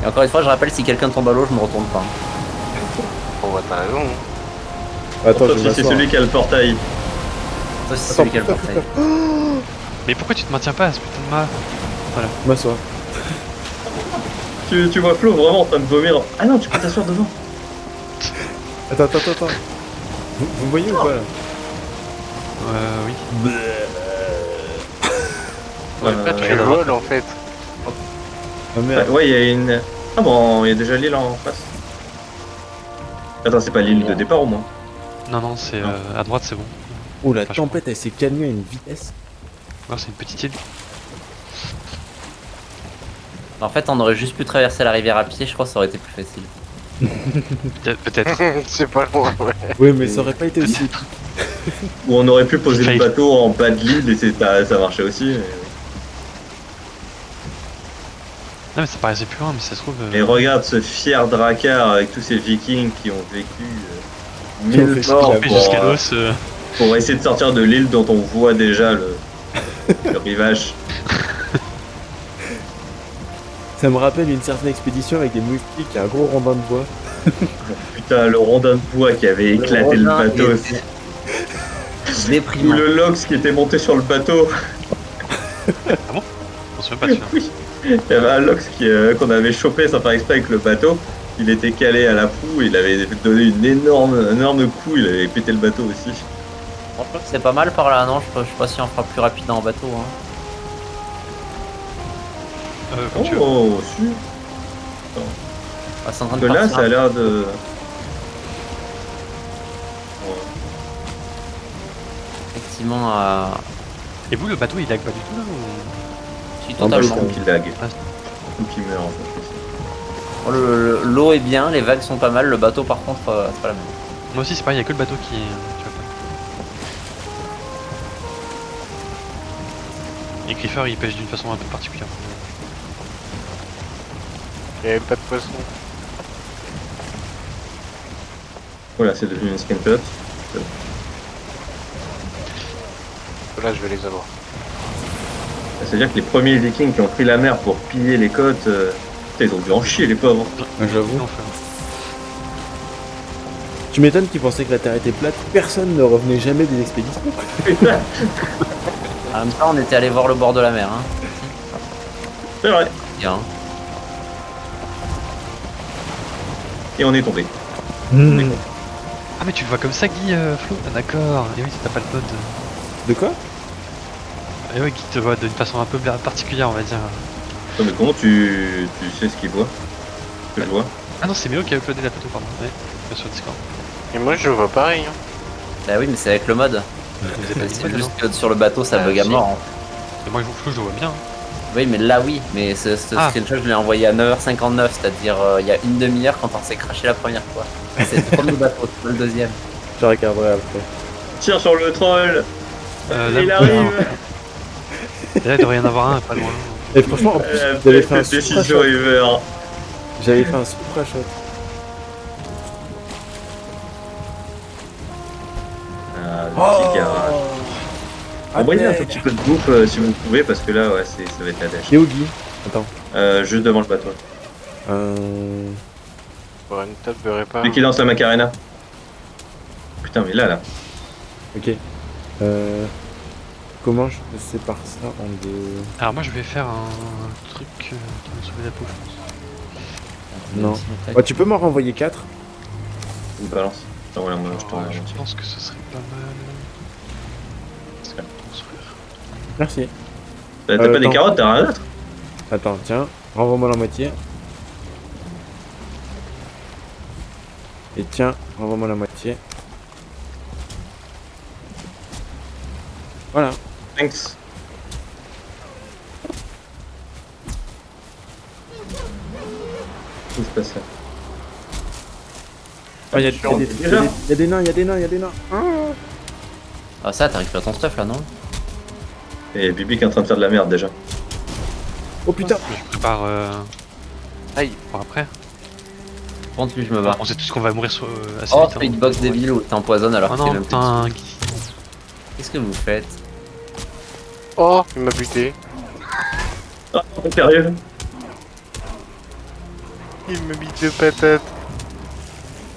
Et encore une fois je rappelle si quelqu'un tombe à l'eau je me retourne pas. Bon, bah, t'as raison. Attends, Sauf je si vais c'est m'asseoir. celui qui a le portail. Toi, c'est Attends, celui qui a le putain, portail. Mais pourquoi tu te maintiens pas à ce putain de mât? Je m'assois. Tu vois Flo vraiment en train de vomir. Ah non, tu peux t'asseoir devant. Attends. Vous me voyez ou pas là? Oui. Tu voles en fait. Ah merde. Ouais, il y a une. Ah bon, il y a déjà l'île en face. Attends, c'est pas l'île de départ au moins. Non, c'est à droite, c'est bon. Oh la Vachement. tempête elle s'est calmée à une vitesse. Non, c'est une petite île. En fait, on aurait juste pu traverser la rivière à pied, je crois que ça aurait été plus facile. Peut-être. C'est pas loin, ouais. Oui mais ça aurait pas été aussi épique. Ou on aurait pu poser le Fail. bateau en bas de l'île et ça marchait aussi. Mais... Non, mais ça paraissait plus loin, mais ça se trouve. Et regarde ce fier dracard avec tous ces vikings qui ont vécu Qui ont 1000 fait morts Puis jusqu'à l'os. pour essayer de sortir de l'île dont on voit déjà le rivage. Ça me rappelle une certaine expédition avec des moustiques et un gros rondin de bois. Putain, le rondin de bois qui avait éclaté le rondin bateau. était Ou déprimant. le Lox qui était monté sur le bateau. On se fait pas dessus. Oui, il y avait un Lox qu'on avait chopé sans faire exprès avec le bateau. Il était calé à la proue, il avait donné un énorme coup, il avait pété le bateau aussi. Franchement, c'est pas mal par là, non? Je sais pas si on fera plus rapide en bateau. Hein. Comme tu veux. Oh, su. Ah, c'est en train Que de là, partir. ça a l'air de. Effectivement, à... Et vous, le bateau, il lag pas du tout là ou... je suis Moi, je totalement. trouve qu'il lag. Ah. Je trouve qu'il meurt en fait. L'eau est bien, les vagues sont pas mal, le bateau par contre, c'est pas la même. Moi aussi, c'est pareil, il y a que le bateau qui. Tu vois pas. Et Griffer, il pêche d'une façon un peu particulière. Il y avait pas de poisson. Voilà, c'est devenu une screenshot. Là, je vais les avoir. C'est-à-dire que les premiers vikings qui ont pris la mer pour piller les côtes, putain, ils ont dû en chier les pauvres. J'avoue. Non, frère. Tu m'étonnes qu'ils pensaient que la Terre était plate. Personne ne revenait jamais des expéditions. Putain, En même temps, on était allé voir le bord de la mer. Hein. c'est vrai. Bien. Et on est tombé. Ah, mais tu le vois comme ça, Guy, Flo? Ah, d'accord. Et oui, t'as pas le mode. De quoi? Et oui, Guy te voit d'une façon un peu particulière, on va dire. Non, mais comment tu sais ce qu'il voit? Que je vois? Ah non, c'est Méo qui a uploadé la photo, pardon. Ouais, sur Discord. Et moi, je vois pareil. Hein. Bah oui, mais c'est avec le mode. C'est juste que sur le bateau, ça bug à si. mort. Hein. Et moi, Flo, je le vois bien. Hein. Oui, mais là, oui. Mais ce Ah. screenshot, je l'ai envoyé à 9h59, c'est-à-dire il y a une demi-heure quand on s'est craché la première fois. C'est le premier bateau, c'est pas le deuxième. Je regarderai après. Tire sur le troll. Là, Il arrive. Et là, il devrait y en avoir un, pas loin. Et franchement, en plus, j'avais fait un Décision supra shot. river. J'avais fait un supra shot. Ah, le petit garage. Envoyez un tout petit peu de bouffe si vous pouvez, parce que là, ouais, ça va être la dèche. Et où Guy? Attends. Juste devant le bateau. Pour une table de réparation. Dès qu'il lance la Macarena. Putain, mais là. Ok. Comment je sépare ça en deux? Alors, moi, je vais faire un truc qui me sauver la peau, je pense. Non. Ouais, tu peux m'en renvoyer 4? Une balance. Attends, voilà, moi, je Ouais, t'en je pense que ce serait pas mal. Construire. Merci. T'as pas des attends. carottes, t'as rien d'autre? Attends, tiens, renvoie-moi la moitié. Et tiens, renvoie-moi la moitié. Voilà. Thanks. Où se passe ça? Ah, y a des nains, y a des nains. Ah, ça, t'as récupéré ton stuff là, non? Et Bibi qui est en train de faire de la merde déjà. Oh putain. Je prépare Aïe. pour après. Par contre, lui, je me bats. On sait tous qu'on va mourir assez Oh, vite. une box débile où t'empoisonnes alors Oh que t'es non, même putain, plus Guy. dessus. Qu'est-ce que vous faites? Oh, il m'a buté. Ah, sérieux? Il m'a mis deux patates.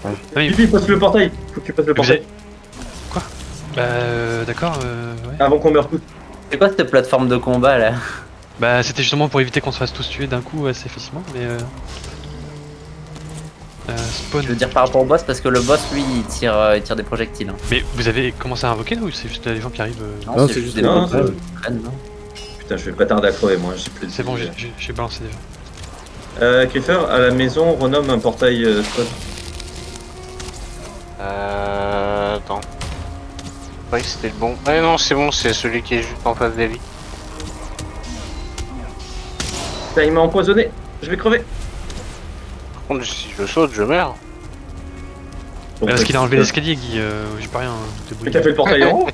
Ah oui, Bibi, passe le portail. Faut que tu passes le vous portail. avez, D'accord, ouais. Avant qu'on meure tous. C'est quoi cette plateforme de combat là? Bah c'était justement pour éviter qu'on se fasse tous tuer d'un coup assez facilement, mais spawn. Je veux dire par rapport au boss parce que le boss lui il tire des projectiles. Hein. Mais vous avez commencé à invoquer là ou c'est juste les gens qui arrivent Non, c'est juste des des boss boss. qui traînent, non? Putain, je vais pas tarder à crever, moi, j'ai plus de C'est bon, vie. j'ai balancé déjà. Cliffer, à la maison, renomme un portail spot. Attends. Je croyais que c'était le bon. Ah non, c'est bon, c'est celui qui est juste en face d'Eli. Putain, il m'a empoisonné. Je vais crever. Par contre, si je saute, je meurs. Donc, Parce qu'il a enlevé l'escalier, Guy, j'ai pas rien. Mais qui a fait le portail en haut?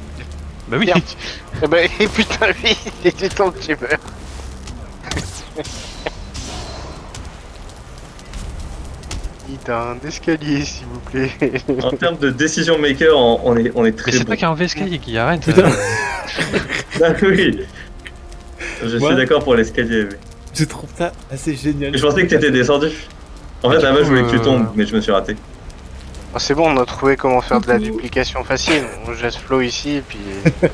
Bah oui. Merde. Eh ben, et putain, lui, il était temps que tu meurs. Putain, d'escalier, s'il vous plaît. En termes de décision maker, on est Mais très c'est bon. toi qui a enlevé l'escalier, Guy, arrête. Putain. Ah oui. Je Ouais. suis d'accord pour l'escalier. Mais... Je trouve ça assez génial. Je pensais que t'étais descendu. En fait, du à la base, je coup, voulais que tu tombes, mais je me suis raté. Ah, c'est bon, on a trouvé comment faire de la duplication facile. On jette flow ici et puis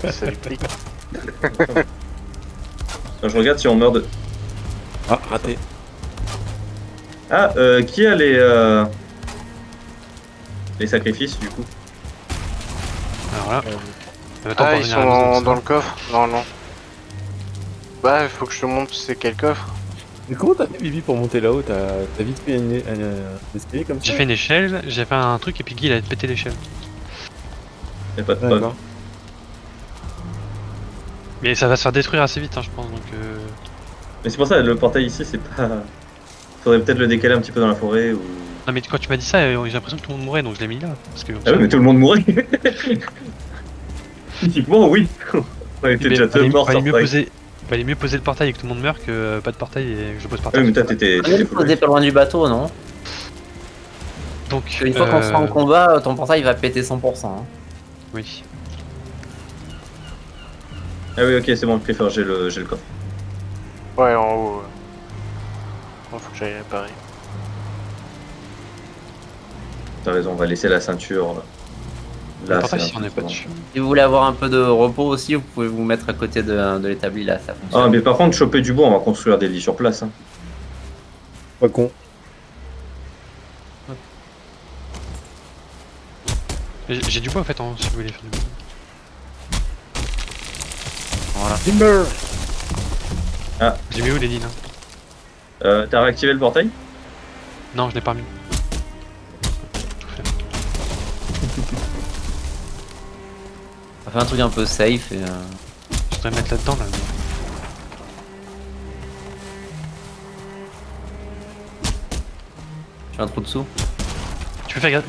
ça duplique. Je regarde si on meurt de. Ah, raté. Ah, qui a les sacrifices du coup? Alors là. Attends, Ah, pour ils revenir sont à la maison, dans ça. le coffre? Non, non. Bah, il faut que je te montre c'est quel coffre. Mais comment t'as fait, Bibi, pour monter là-haut? T'as vite fait un escalier comme ça? J'ai fait une échelle, j'ai fait un truc et puis Guy il a pété l'échelle. Y'a pas de Ah, preuve. d'accord. Mais ça va se faire détruire assez vite, hein, je pense. Donc, Mais c'est pour ça, le portail ici, c'est pas. Faudrait peut-être le décaler un petit peu dans la forêt ou. Non, mais quand tu m'as dit ça, j'ai l'impression que tout le monde mourait donc je l'ai mis là. Parce que, Ah oui, mais tout le monde mourait. Physiquement, oui. On était déjà deux morts sur Strike. Valait mieux poser le portail et que tout le monde meure que pas de portail et que je pose Ah portail. oui, mais toi, t'étais On est full posé life. pas loin du bateau, non? Donc, Parce qu'une fois qu'on sera en combat, ton portail va péter 100%. Hein. oui. Ah oui, ok, c'est bon, Clifford, j'ai le coffre. Ouais, en haut. Faut que j'aille réparer. T'as raison, on va laisser la ceinture. Le Là, portail, c'est si on n'est pas important. dessus. Si vous voulez avoir un peu de repos aussi, vous pouvez vous mettre à côté de l'établi là, ça fonctionne. Ah, mais par contre, choper du bois, on va construire des lits sur place. Hein. Pas con. J'ai du bois en fait, si vous voulez faire du bois. Voilà. Timber! J'ai mis où les lignes hein? T'as réactivé le portail? Non, je l'ai pas mis. On va faire un truc un peu safe et. Je voudrais me mettre là-dedans là. Je fais un trou dessous. Tu peux faire gaffe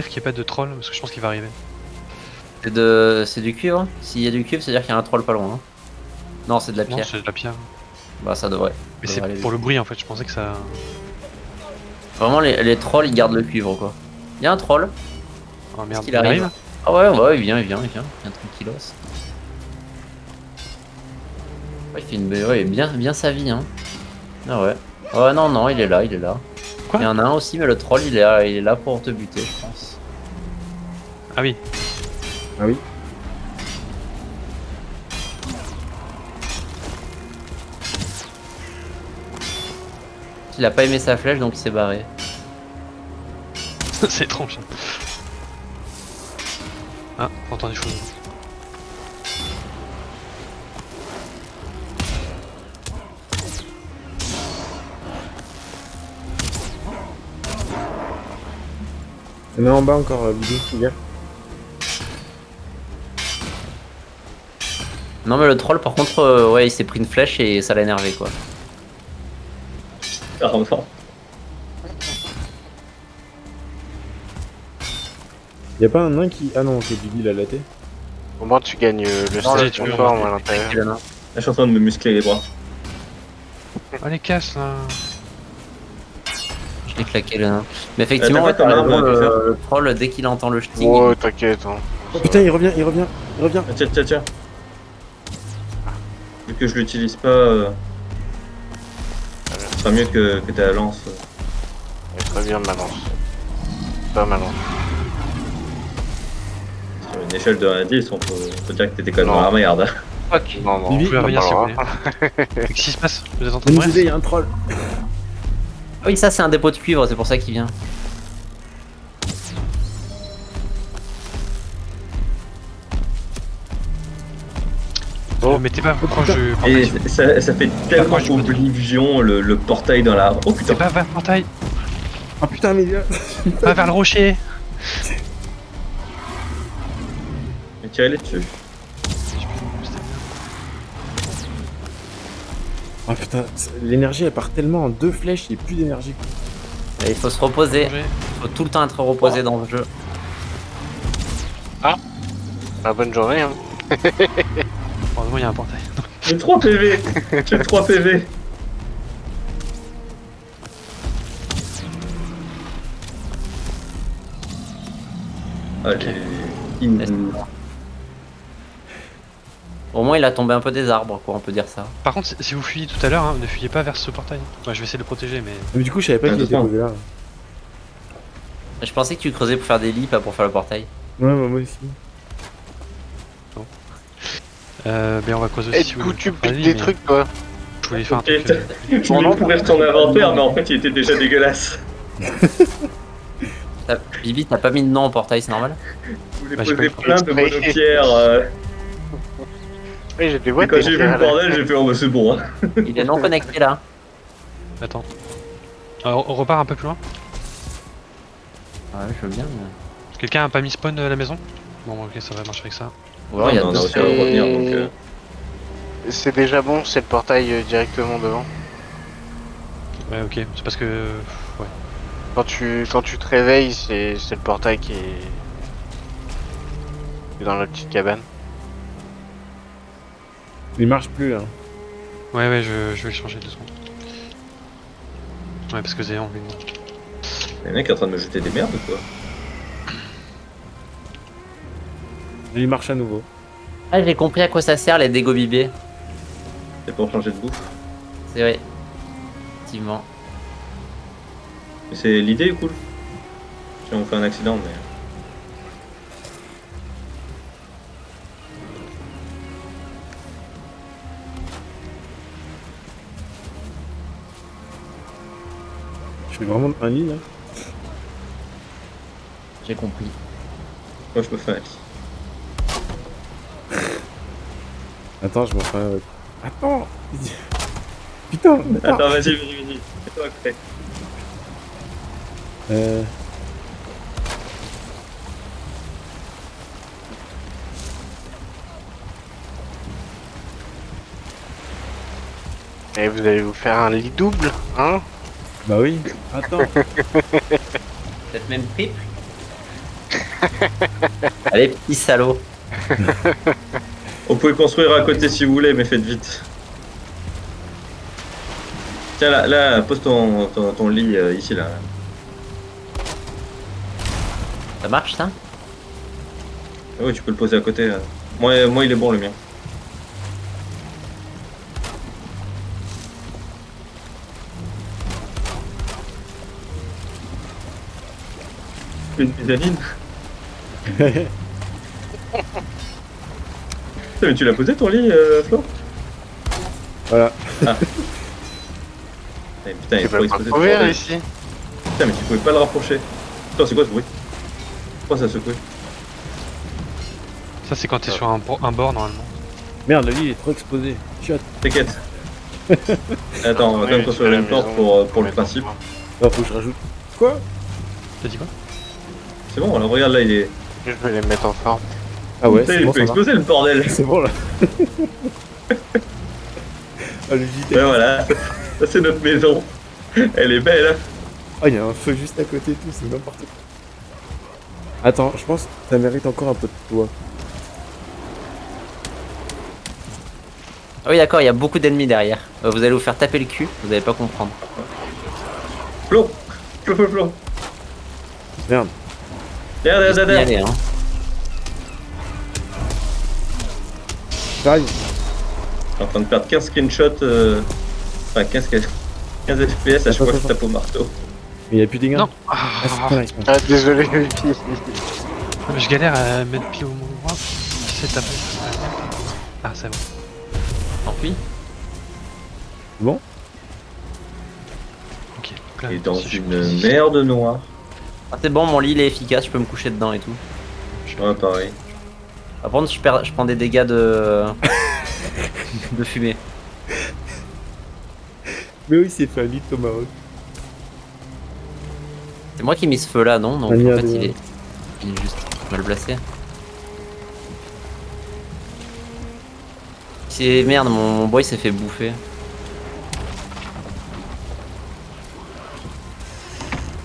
qu'il n'y ait pas de troll parce que je pense qu'il va arriver. C'est du cuivre. S'il y a du cuivre, c'est-à-dire qu'il y a un troll pas loin. Hein. Non, c'est de la Non, pierre. c'est de la pierre. Bah, ça devrait. Mais Ça c'est devrait aller pour vite. le bruit en fait, je pensais que ça. Vraiment, les trolls ils gardent le cuivre quoi. Il y a un troll. Oh merde, qu'il arrive. Ah ouais, il vient tranquillos. Ouais, il fait ouais, bien sa vie hein. Ah ouais. Ouais, non, il est là. Quoi Il y en a un aussi, mais le troll il est là pour te buter, je pense. Ah oui. Ah oui. Il a pas aimé sa flèche donc il s'est barré. C'est étrange. Ah, j'entends des choses. Il y en a en bas encore, Bibi, fais gaffe. Non mais le troll par contre, ouais il s'est pris une flèche et ça l'a énervé quoi. Carrément. Y'a pas un nain qui. Ah non, ok, Bibi l'a laté. Au moins, tu gagnes le Non, stage tu de veux, forme on à l'intérieur. Le nain. Là, je suis en train de me muscler les bras. Oh les casses là. Je l'ai claqué le nain. Mais effectivement, t'as ouais, pas ton t'as arme, raison, Christophe le troll dès qu'il entend le sting. Ouais, t'inquiète. Hein. Oh putain, il revient. Ah, tiens. Vu que je l'utilise pas, ce sera mieux que ta lance. Ouais, très bien, ma lance. Pas ma lance. Sur une échelle de 1 à 10, on peut dire que t'étais quand même Non. dans la merde. Fuck. Non, non, Bibi, Vous pouvez revenir si vous pas voulez. Qu'est-ce qui se passe? Vous êtes en train Il de nous mourir? il y a un troll. Ah oui, ça c'est un dépôt de cuivre, c'est pour ça qu'il vient. Oh. Mettez pas proche du Et portail. ça fait tellement moi, je peux- Oblivion le portail dans l'arbre. Oh putain, C'est pas vers le portail, Ah putain, mais gars. pas vers le rocher. mais tirez-les dessus. Ah putain, l'énergie elle part tellement en 2 flèches, il n'y a plus d'énergie. Et il faut se reposer. Manger. Il faut tout le temps être reposé dans le jeu. Ah, bonne journée. Hein. Heureusement, il y a un portail. J'ai 3 PV. J'ai 3 PV. Allez. Au moins, il a tombé un peu des arbres, quoi, on peut dire ça. Par contre, si vous fuyez tout à l'heure, hein, ne fuyez pas vers ce portail. Moi, je vais essayer de le protéger, mais Mais du coup, je savais pas qu'il était Attends. posé là. Je pensais que tu creusais pour faire des lits, pas pour faire le portail. Ouais, bah, moi aussi. mais on va creuser Et aussi. du si vous coup, voulez. tu Vas-y, piques des mais trucs, toi. Je voulais faire un Et truc. Je voulais ouvrir ton inventaire, mais en fait, il était déjà dégueulasse. Bibi, t'as pas mis de nom au portail, c'est normal? Je voulais Bah, j'ai poser pas plein de exprès. monopierres. Oui, j'ai des Et boîtes. quand j'ai vu le bordel, j'ai fait oh bah c'est bon. Hein. Il est non connecté là. Attends. Alors, on repart un peu plus loin. Ouais, je veux bien. Mais... Quelqu'un a pas mis spawn à la maison? Bon, ok, ça va marcher avec ça. Ou alors, il y a on a deux... réussi à revenir donc. C'est déjà bon, c'est le portail directement devant. Ouais, ok. C'est parce que. Ouais. Quand tu te réveilles, c'est le portail qui est dans la petite cabane. Il marche plus là. Ouais, je vais le changer 2 secondes. Ouais, parce que Zéon, lui. Le mec est en train de me jeter des merdes ou quoi? Il marche à nouveau. Ah, j'ai compris à quoi ça sert les dégobibés. C'est pour changer de bouffe. C'est vrai. Effectivement. Mais c'est l'idée est cool. Si on fait un accident, mais. Je fais vraiment un lit là. J'ai compris. Moi je me fais un lit. Attends, je m'en fais un. Attends. Putain. Attends, vas-y. Fais-toi après. Et vous allez vous faire un lit double, hein? Bah oui. Attends. Peut-être même triple. Allez, petit salaud. Vous pouvez construire à côté si vous voulez, mais faites vite. Tiens là, pose ton lit ici là. Ça marche ça? Ah oui, tu peux le poser à côté. Là. Moi il est bon le mien. Une mezzanine. Putain, mais tu l'as posé ton lit, Flo? Voilà. Eh, putain, il Tu faut peux pas exposer le ton couvrir bordel. ici. Putain, mais tu pouvais pas le rapprocher. Putain, c'est quoi ce bruit? Pourquoi ça secoue? Ça, c'est quand t'es sur un bord normalement. Merde, le lit il est trop exposé. Chiotte. T'inquiète. Attends, on va quand même construire une porte pour le principe. Non, faut que je rajoute. Quoi? T'as dit quoi? C'est bon, alors regarde là, il est. Je vais les mettre en forme. Ah ouais, Putain, c'est il bon, peut ça va. exploser le bordel. C'est bon là. Ah, le lit. Ben voilà, ça c'est notre maison. Elle est belle. Hein. Oh, il y a un feu juste à côté et tout, c'est n'importe quoi. Attends, je pense que ça mérite encore un peu de toit. Ah oui, d'accord, il y a beaucoup d'ennemis derrière. Vous allez vous faire taper le cul, vous allez pas comprendre. Flo. Flo. Merde. Derrière. Juste y aller, hein. J'arrive. Je suis en train de perdre 15 screenshots. Enfin, 15 FPS à chaque fois que je tape au marteau. Mais il y a plus des gars. Non. Ah, c'est pas nice. Ah, désolé, Wifi. Je galère à mettre pied au moment. C'est ta Ah, c'est bon. Tant pis. Bon. Ok. Donc là, Et dans si je une pose ici- merde noire. Ah, c'est bon, mon lit il est efficace, je peux me coucher dedans et tout. Ouais, pareil. Par contre, je prends des dégâts de. de fumée. Mais oui, c'est fait un lit Tomahawk. C'est moi qui ai mis ce feu là, non? Donc Ah, en merde, fait, merde. il est juste mal placé. C'est merde, mon bois il s'est fait bouffer.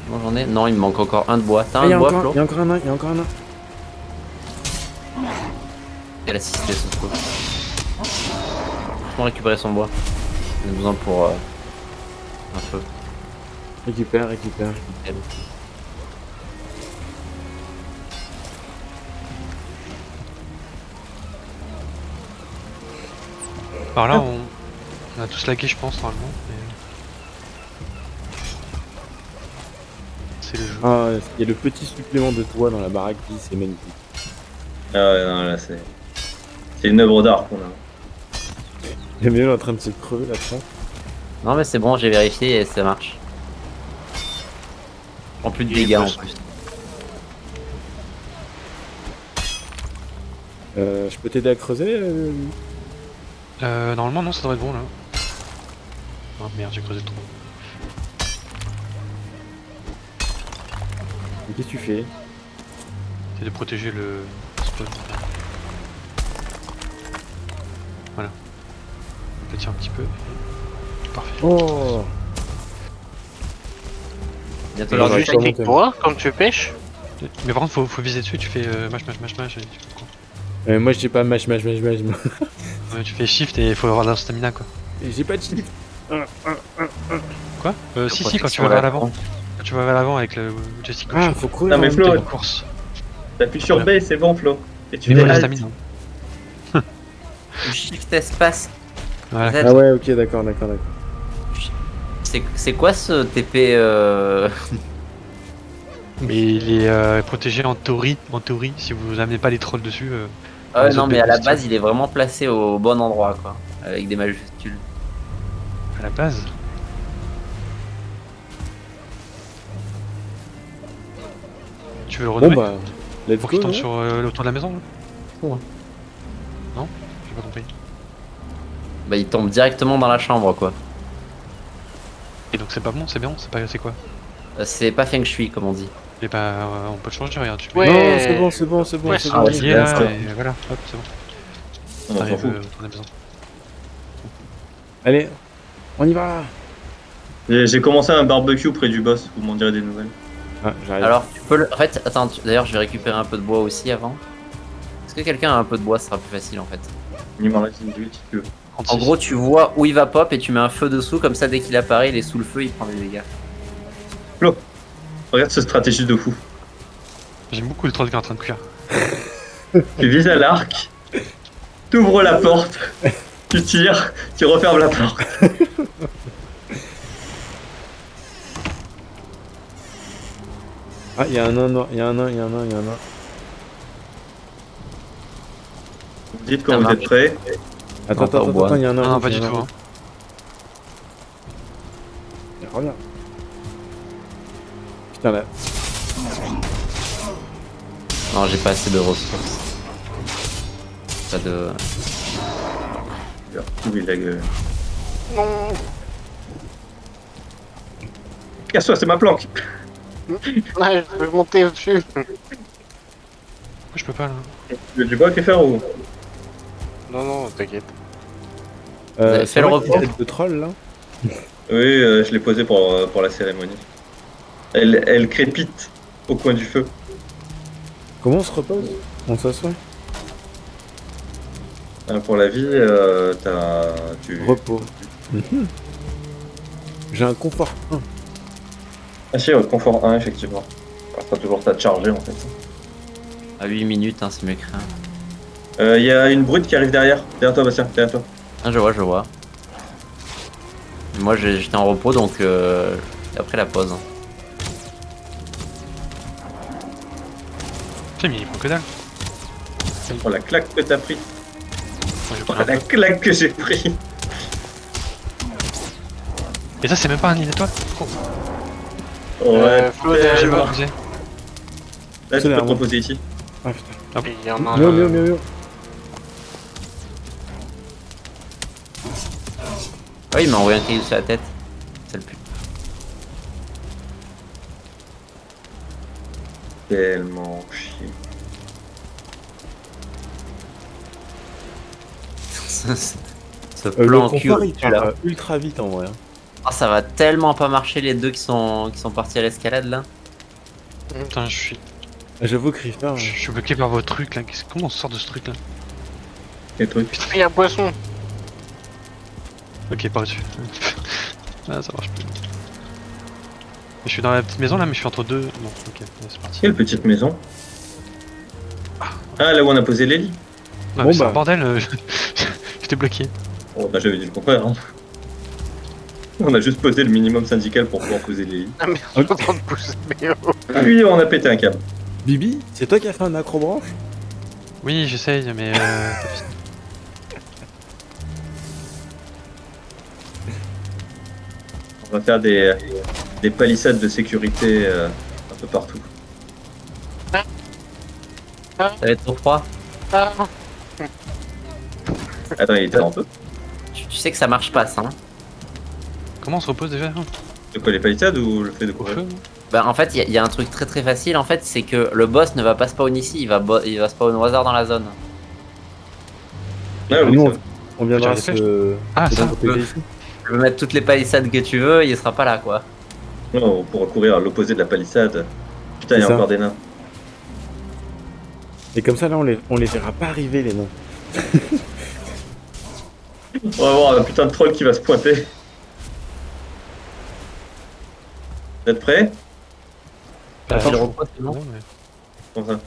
Bon, j'en ai. Non, il me manque encore un de bois. T'as Ah, il un y a bois, encore, Flo? il y a encore un nain, il y a encore un nain. Elle a assisté ce coup. Faut récupérer son bois. On a besoin pour un feu. Récupère. Elle. Par là, on a tous lagué, je pense, normalement. Mais... C'est le jeu. Ah, il y a le petit supplément de toit dans la baraque qui c'est magnifique. Ah ouais, non, là, c'est. C'est une œuvre d'art qu'on a. J'aime bien, il est en train de se crever là-dedans. Non, mais c'est bon, j'ai vérifié et ça marche. Je prends plus de dégâts en plus. Je peux t'aider à creuser Normalement, non, ça devrait être bon là. Oh merde, j'ai creusé trop. Qu'est-ce que tu fais? C'est de protéger le spawn. Voilà. On peut tirer un petit peu. Parfait. Oh Bientôt Et l'heure Ouais, du juste ouais, avec ouais. toi quand tu pêches. Mais par contre, faut viser dessus, tu fais mash. Et tu fais quoi? Moi j'ai pas mâche. Ouais, tu fais shift et il faut avoir de la stamina quoi. J'ai pas de shift. Quoi Si, quand tu Protection vas vers à la l'avant. Quand tu vas vers l'avant avec le joystick Ah, gauche. faut courir. Non, mais en Flo, même T'es temps. en course. T'appuies sur Voilà. B, c'est bon, Flo. Et tu Tu fais mets la alt. stamina. shift espace. Voilà. Z. Ah ouais, ok, d'accord. C'est quoi ce TP Mais il est protégé en théorie, si vous amenez pas les trolls dessus. Ah ouais, les non, autres mais à la bestioles. base, il est vraiment placé au bon endroit, quoi. Avec des majuscules. À la base. Tu veux le Bon renommer bah, let's pour qu'il go. tombe non sur le tour de la maison là Ouais. Non J'ai pas compris. Bah, il tombe directement dans la chambre, quoi. Et donc c'est pas bon, c'est quoi? C'est pas feng shui, comme on dit. Et bah on peut le changer, regarde, tu Ouais. Non, c'est bon. Ouais, c'est c'est bon. bon. lié là, et voilà, hop, c'est bon. On s'en T'arrives fout. au tour de la maison. Allez, on y va. J'ai commencé un barbecue près du boss, vous m'en direz des nouvelles. Ah, j'arrive. Alors, tu peux le. En fait, attends, d'ailleurs, je vais récupérer un peu de bois aussi avant. Est-ce que quelqu'un a un peu de bois? Ce sera plus facile en fait. Il m'en reste une bulle si tu veux. En gros, tu vois où il va pop et tu mets un feu dessous, comme ça, dès qu'il apparaît, il est sous le feu, il prend des dégâts. Regarde cette stratégie de fou. J'aime beaucoup le troll qui est en train de cuire. Tu vises à l'arc, t'ouvres la porte, tu tires, tu refermes la porte. Ah, il y a un nain. Vous dites quand Ça vous marche. êtes prêts. Attends, pas au bois. il y a un nain. Ah non, pas du tout. Hein. Regarde. Putain là. Non, j'ai pas assez de ressources. Pas de. Il leur pourrit la gueule. Non. Casse-toi, c'est ma planque. Ouais, je peux monter au-dessus. Pourquoi je peux pas là? Tu veux du bois, faire ou Non, t'inquiète. avez C'est fait le moi repos qui ai tête de troll là. Oui, je l'ai posé pour la cérémonie. Elle crépite au coin du feu. Comment on se repose? On s'assoit. Pour la vie, tu... Repos. J'ai un confort 1. Ah si, confort 1, effectivement. Alors, t'as toujours ta chargée en fait. À 8 minutes, hein, c'est mieux que rien. Il y a une brute qui arrive derrière. Derrière toi, Bastien, derrière toi. Ah, je vois. Moi, j'étais en repos, donc après la pause. Putain, mais il prend que dalle. c'est bon. Oh la claque que t'as pris. Moi, j'ai Oh pris un la peu. claque que j'ai pris. Et ça, c'est même pas un île étoile. Oh, Ouais, Flo, putain, derrière j'ai je pas vois. abusé. Là tu peux Derrière te moi. reposer ici. Ah putain. Il y en a Mieux, un. mieux, mieux, mieux. Ah oui, il m'a envoyé un caillou sur la tête. C'est le pute. Tellement chier. Ce Le plan cul confort, il au-dessus, là. part ultra vite en vrai. Hein. Ah, ça va tellement pas marcher les deux qui sont partis à l'escalade là. Putain, je suis Creeper. je suis bloqué par vos trucs là. Comment on sort de ce truc là? Quel truc. Il y a un poisson. Ok, par dessus. Ah, ça marche plus. Je suis dans la petite maison là, mais je suis entre deux. Bon, ok, allez, c'est parti. Quelle petite maison. Ah, là où on a posé les lits. Non, Bon, mais c'est bah. un bordel, j'étais bloqué. Oh bah j'avais dit le contraire. Hein. On a juste posé le minimum syndical pour pouvoir poser les lits. Ah merde, je suis en train de pousser mes hauts. Ah oui, on a pété un câble. Bibi, c'est toi qui as fait un acrobranche? Oui, j'essaye, mais On va faire des palissades de sécurité un peu partout. Ça va être trop froid. Ah. Attends, il était en peu. Tu sais que ça marche pas ça. Hein. comment on se repose déjà hein? De quoi, les palissades ou le fait de Au courir? feu? Bah en fait, il y a un truc très très facile en fait, c'est que le boss ne va pas spawn ici, il va spawn au hasard dans la zone. Ah oui, Nous, ça va. on viendra Faut dire se. Ah, se ça protéger peut. ici. Tu peux mettre toutes les palissades que tu veux, il sera pas là quoi. Non, on pourra courir à l'opposé de la palissade. Putain, il y a C'est ça. encore des nains. Et comme ça, là, on les verra pas arriver, les noms. On va avoir un putain de troll qui va se pointer. Vous êtes prêts? Puis le repos, c'est bon. Non, mais... Comment ça?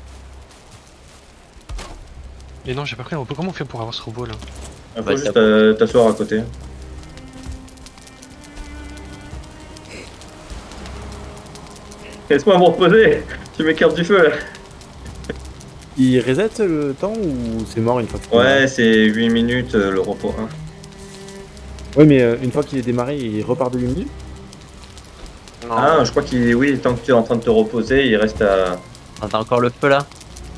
Et non, j'ai pas pris le repos. Comment on fait pour avoir ce robot là? Il faut Ouais, juste ça t'asseoir à côté. Laisse-moi me reposer. Tu m'écartes du feu là. Il reset le temps ou c'est mort une fois qu'il est démarré? Ouais, c'est 8 minutes le repos 1. Ouais, mais une fois qu'il est démarré, il repart de 8 minutes? Non. Ah, je crois qu'il. Oui, tant que tu es en train de te reposer, il reste à. Ah, t'as encore le feu là.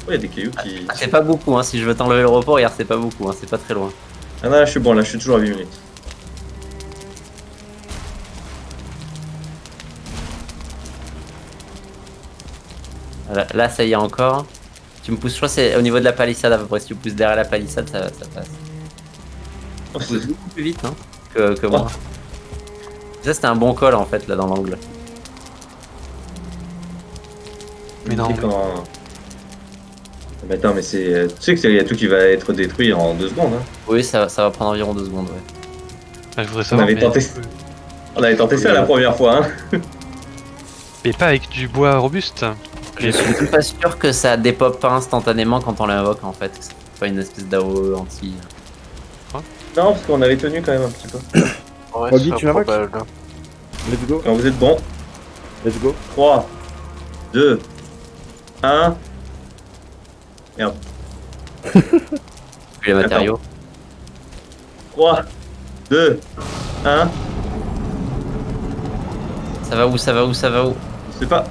Ouais, il y a des cailloux qui. Ah, c'est pas beaucoup hein, si je veux t'enlever le repos, regarde c'est pas beaucoup, hein, c'est pas très loin. Ah non, là, je suis bon, là, je suis toujours à 8 minutes. Là ça y est encore. Tu me pousses, je crois que c'est au niveau de la palissade à peu près, si tu pousses derrière la palissade ça passe. Oh, Tu pousses beaucoup plus vite hein, que moi. Ça c'était un bon call en fait là dans l'angle. Mais non, c'est quand. Mais attends, mais c'est. Tu sais que il y a tout qui va être détruit en 2 secondes. Hein. Oui ça va prendre environ 2 secondes ouais. Ah, je voudrais savoir. avait mais... tenté. On avait tenté ça la première fois. Hein. mais pas avec du bois robuste. Je suis même pas sûr que ça dépop pas instantanément quand on l'invoque en fait. C'est pas une espèce d'AO anti. Non, parce qu'on avait tenu quand même un petit peu. Ouais, Bobby, c'est tu l'invoques? probable. Let's go, Quand vous êtes bon, let's go. 3, 2, 1. Merde. Puis les matériaux. 3, 2, 1. Ça va où, ça va où, ça va où? Je sais pas.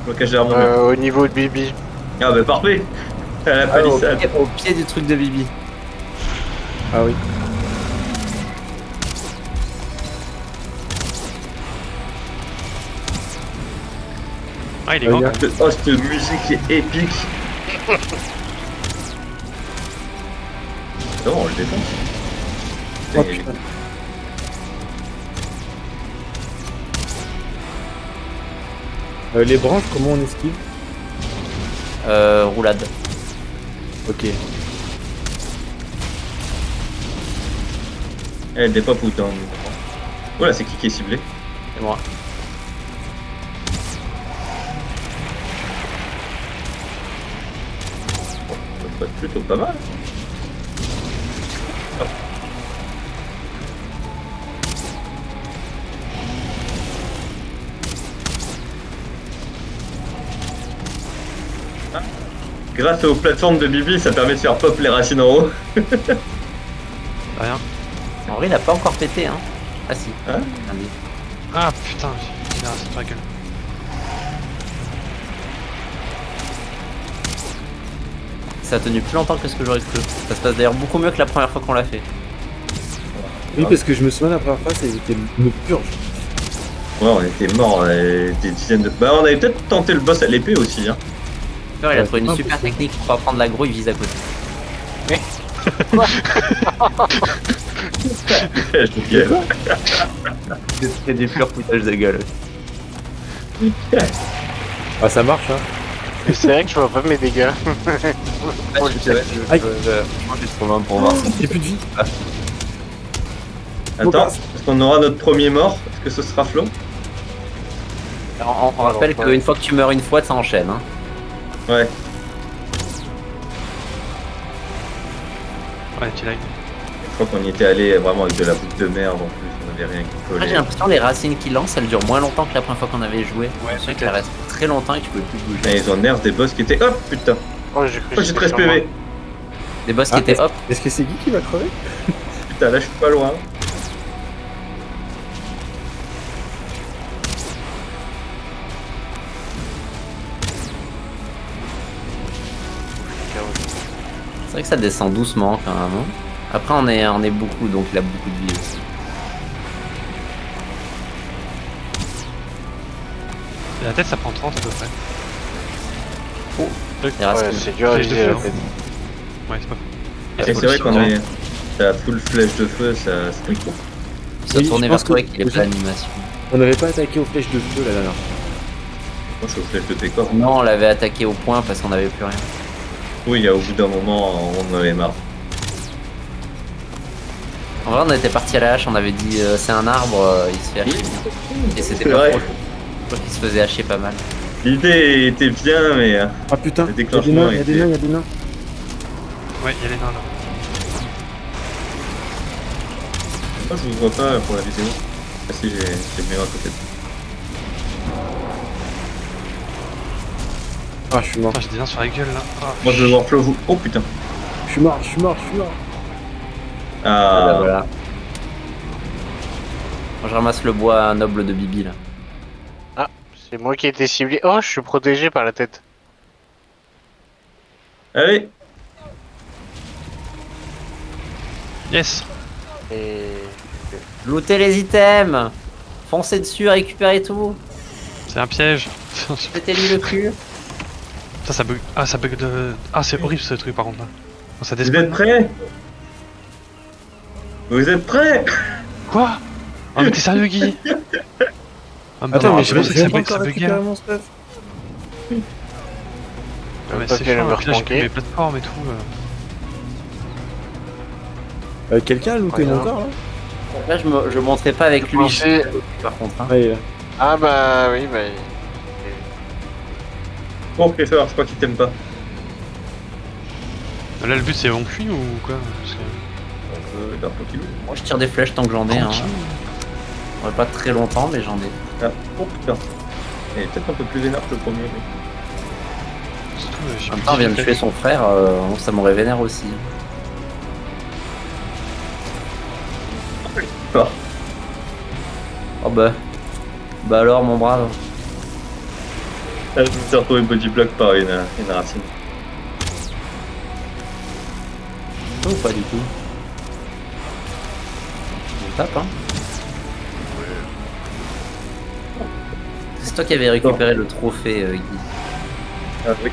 Blocage d'armement. Au niveau de Bibi. Ah bah parfait. À la palissade. Au pied du truc de Bibi. Ah oui. Ah, il est Ah, grand. il y a- Oh, cette musique est épique. Non, on le défonce. Oh, Et- putain. Les branches, comment on esquive? Roulade. Ok. Elle dépop ou dans. Voilà, c'est qui est ciblé? C'est moi. Ça peut être plutôt pas mal. grâce aux plateformes de Bibi, ça permet de faire pop les racines en haut. Rien. En vrai, il a pas encore pété, hein. Ah si. Hein Regardez. Ah putain, j'ai un sur la gueule. Ça a tenu plus longtemps que ce que j'aurais cru. Ça se passe d'ailleurs beaucoup mieux que la première fois qu'on l'a fait. Oui, parce que je me souviens la première fois, c'était une purge. Ouais, on était morts, des dizaines de... Bah, on avait peut-être tenté le boss à l'épée aussi, hein. Il a Ouais, trouvé une c'est super impossible. technique pour apprendre l'aggro, il vise à côté. Je C'est du pur foutage de gueule. Ah, ça marche, hein. Mais c'est vrai que je vois pas mes dégâts. Moi, j'ai trouvé un pour voir. J'ai plus de vie. Attends, est-ce qu'on aura notre premier mort? Est-ce que ce sera Flo? On rappelle qu'une fois que tu meurs une fois, ça enchaîne. Hein. Ouais. Ouais, tu l'as eu. Je crois qu'on y était allé vraiment avec de la boucle de merde en plus, on avait rien qui Après, j'ai collait. l'impression que les racines qu'il lance, elles durent moins longtemps que la première fois qu'on avait joué. Ouais, Je sais que peut-être. ça reste très longtemps et que tu peux plus bouger. Et ils ont nerf des boss qui étaient... Hop, putain. Oh, j'ai cru Oh, que j'ai c'était 13 sur PV. Des boss Ah, qui étaient hop. Est-ce que c'est Guy qui va crever? Putain, là je suis pas loin. C'est vrai que ça descend doucement quand même. Hein. Après, on est beaucoup, donc il a beaucoup de vie aussi. Et la tête, ça prend 30 à peu près. Les Ouais, racines. c'est dur à Flèche de viser feu, la tête. Ouais, c'est pas faux. Et c'est vrai qu'on est... T'as full flèche de feu, ça... c'est très cool. Se Oui, tourner je vers pense toi que- et qu'il ait pas d'animation. On n'avait pas attaqué aux flèches de feu la dernière fois. Moi je suis aux flèches de pécor. Non, on l'avait attaqué au point parce qu'on avait plus rien. Oui, au bout d'un moment, on en avait marre. En vrai, on était parti à la hache, on avait dit c'est un arbre, il se fait hacher bien. Et c'était C'est pas vrai. faux. Je crois qu'il se faisait hacher pas mal. L'idée était bien, mais... Ah putain, Le il y a des déclenchement nains, il y a des était- nains, il y a des nains. Ouais, il y a les nains là. Moi je vous vois pas pour la vidéo. Ah si, j'ai le mur à côté. Ah, je suis mort. Putain, j'ai des nains sur la gueule là. Ah, Moi je veux voir Flo vous... Oh putain. Je suis mort, je suis mort, je suis mort. Voilà, Ah, voilà. Moi, je ramasse le bois noble de Bibi là. C'est moi qui ai été ciblé. Oh, je suis protégé par la tête. Allez. yes. Et... Lootez les items. Foncez dessus, récupérez tout. C'est un piège. Pétez-lui le cul. Ça bug. Ah, ça bug de. Ah, c'est horrible ce truc par contre là. Quand ça Vous despawn. êtes prêts? Vous êtes prêts? Quoi? Oh, mais t'es sérieux, Guy? Ah, mais Attends, non, mais je je pensais que ça vais pas bug, ça encore buguait. récupérer mon stuff. Ouais, mais Pas c'est qu'elle chiant, va puis là j'ai plus replanquer. mes plateformes et tout. Quelqu'un a looté mon Regarde. corps là? Là, je monterai pas avec lui. pensais- Par contre, hein. Ah, il est là. Ah bah oui, bah... Bon, ok, ça va, je crois qu'il t'aime pas. Là, le but c'est on fuit ou quoi? Parce que... D'un tranquillou. Moi, je tire des flèches tant que j'en ai. Hein. Tranquille. Ouais, pas très longtemps, mais j'en ai. Ah, oh putain. Il est peut-être un peu plus vénère que le premier. Mais... Surtout, je sais En même plus temps, on si vient de j'ai tuer fait- son frère, ça m'aurait vénère aussi. Ah. Oh bah. Bah alors, mon brave. Ah, je me suis retrouvé body block par une racine. Ou pas du tout. Je tape, hein. C'est toi qui avais récupéré le trophée, Guy. Ah oui.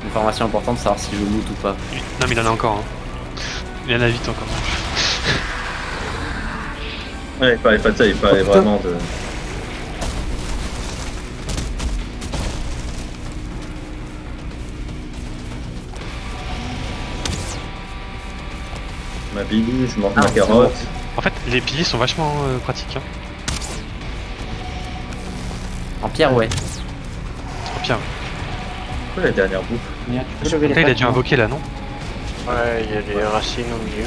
Information importante, savoir si je loot ou pas. Non, mais il en a encore. Hein. Il en a vite encore. Ouais, il parlait pas de ça, il parlait Oh, putain. vraiment de... Ma bille, je mange Ah, ma c'est carotte. En fait, les piliers sont vachement pratiques. Hein. En pierre, ouais. Trop bien. C'est quoi la dernière boucle? Là, il a dû invoquer là, non? Ouais, il y a les racines au milieu.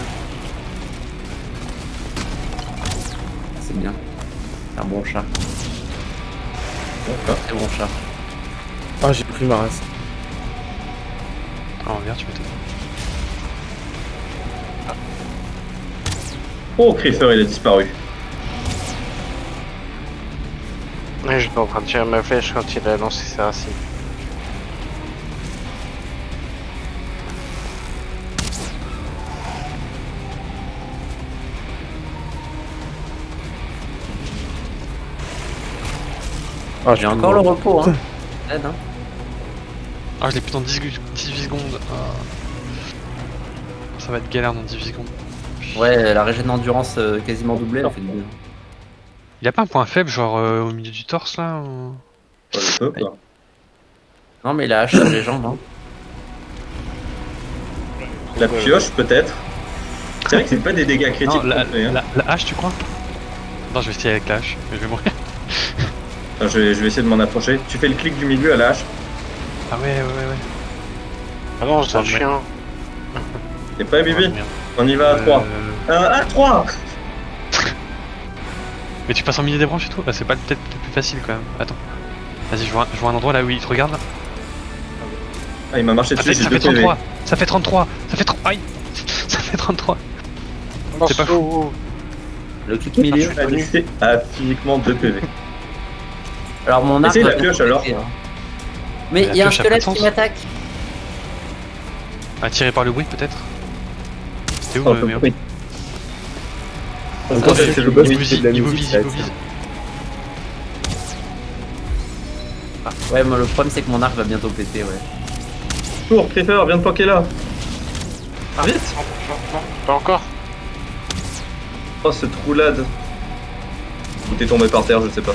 C'est bien. Un bon chat. D'accord. Très bon chat. Ah, j'ai pris ma race. Ah, merde, tu m'étonnes. Oh, Creeper, il a disparu. Ouais, j'étais en train de tirer ma flèche quand il a lancé ses racines. Ah, J'ai encore le repos, hein. Aide, hein. Ah, je l'ai plus dans 18 secondes. Ah. Ça va être galère dans 18 secondes. Ouais, la régène d'endurance quasiment doublée, elle fait du bien. Il a pas un point faible, genre au milieu du torse là ou... Ouais, je peux, quoi. Non, mais il a hache sur les jambes, hein. La pioche, peut-être. C'est vrai que c'est pas des dégâts critiques. Non, la, qu'on fait, hein. la hache, tu crois? Non, je vais essayer avec la hache, mais je vais mourir. Enfin, je vais essayer de m'en approcher. Tu fais le clic du milieu à la hache. Ah ouais. Ah non, c'est Oh, un chien. T'es prêt, Bibi? Oh, merde. On y va à 3. À 3. Mais tu passes en milieu des branches et tout? Bah, c'est pas peut-être plus facile quand même. Attends. Vas-y, je vois un endroit là où il te regarde là. Ah, il m'a marché Ça dessus, fait, j'ai ça fait 2 PV. 33. Ça fait 33. Ça fait 30. Aïe. Ça fait 33. C'est pas fou. Le clic milieu. Ah, c'est à physiquement 2 PV. Alors mon arc. Essaye la va pioche, bientôt alors. péter, hein. Mais La il y a un pioche a pas de squelette qui sens. m'attaque. Attiré par le bruit peut-être? C'est où Oh, Méo? oui. Attends, c'est c'est le le boss boss Il vous qui fait vise, de la il vous musique. vise, il vous vise. Ouais, moi le problème c'est que mon arc va bientôt péter, ouais. Cours, Creeper, viens de planquer là. Vite. Non, pas encore. Oh, ce troulade. Ou t'es tombé par terre, je sais pas.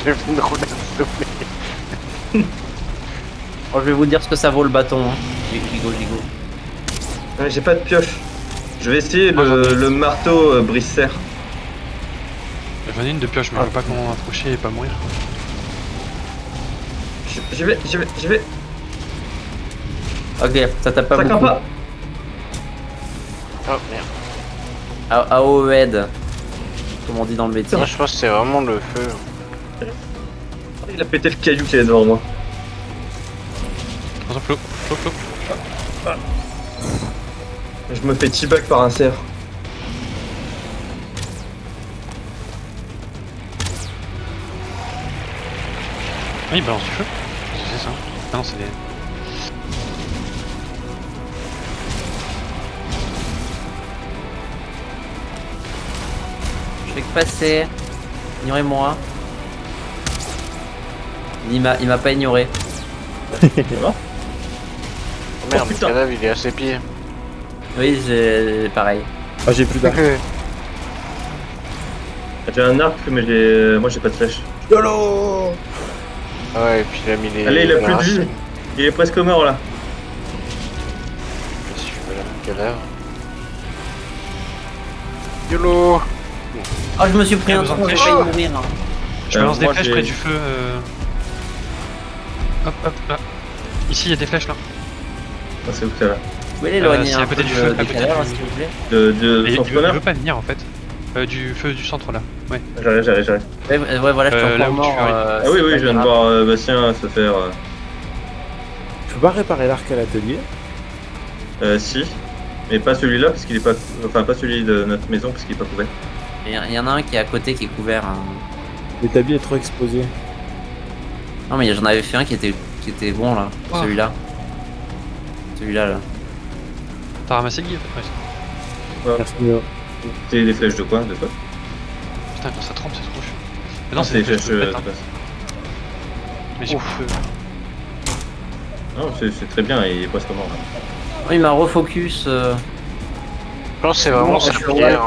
J'ai fait une roulade s'il te plaît. Oh, je vais vous dire ce que ça vaut le bâton, hein. Gigo. Ouais, j'ai pas de pioche. Je vais essayer Moi, j'en ai. le marteau brise-serre. J'en ai une de pioche, mais je vois pas comment approcher et pas mourir. J'y vais. Ok, ça tape pas Ça craint beaucoup. pas. Oh merde. AOED, comme on dit dans le métier. Moi je pense que c'est vraiment le feu. Il a pété le caillou qui est devant moi. Attention, Flo. Je me fais teabag par un cerf. Ah, il balance du feu. C'est ça. Ah non, c'est des... Je fais que passer. Ignorez-moi. Il m'a pas ignoré. Ça va Oh merde, Oh, le putain. cadavre il est à ses pieds. Oui, j'ai pareil. Ah, j'ai plus d'arc. J'ai un arc, mais moi j'ai pas de flèche. YOLO. Ah ouais, et puis il a mis les. Allez, il a les plus de racines. vie. Il est presque mort là. Si je fais le cadavre. YOLO. Oh, je me suis pris Ah, un besoin tronc, de j'ai flèches. failli mourir. Hein. Je balance des moi, flèches j'ai- près du feu. Hop, là. Ici, il y a des flèches là. Ah, c'est où que ça là? Vous pouvez l'éloigner c'est un à côté peu du feu, à des côté cadavres, du- s'il vous plaît. De Et son il veut spawner. pas venir en fait. Du feu du centre là. Ouais. J'arrive. Ouais, voilà, je suis Là encore où tu mort. arrives. Ah c'est oui, pas je viens de grave. voir Bastien se faire. Je peux pas réparer l'arc à l'atelier. Si. Mais pas celui-là, parce qu'il est pas. Enfin, pas celui de notre maison, parce qu'il est pas couvert. Il y en a un qui est à côté qui est couvert. Hein. L'établi est trop exposé. Non, mais j'en avais fait un qui était bon là. Oh. Celui-là. Celui-là là. T'as ramassé le guide? Ouais. Merci, Néo. C'est des flèches de quoi, de quoi? Putain, quand ça trempe, c'est trop chaud. Mais non, Ah, c'est des flèches de de pète, hein. base. Mais j'ai plus de feu. Non, c'est très bien, il est presque mort là. Oh, il m'a refocus. Je pense que c'est vraiment Non, sa je suis prière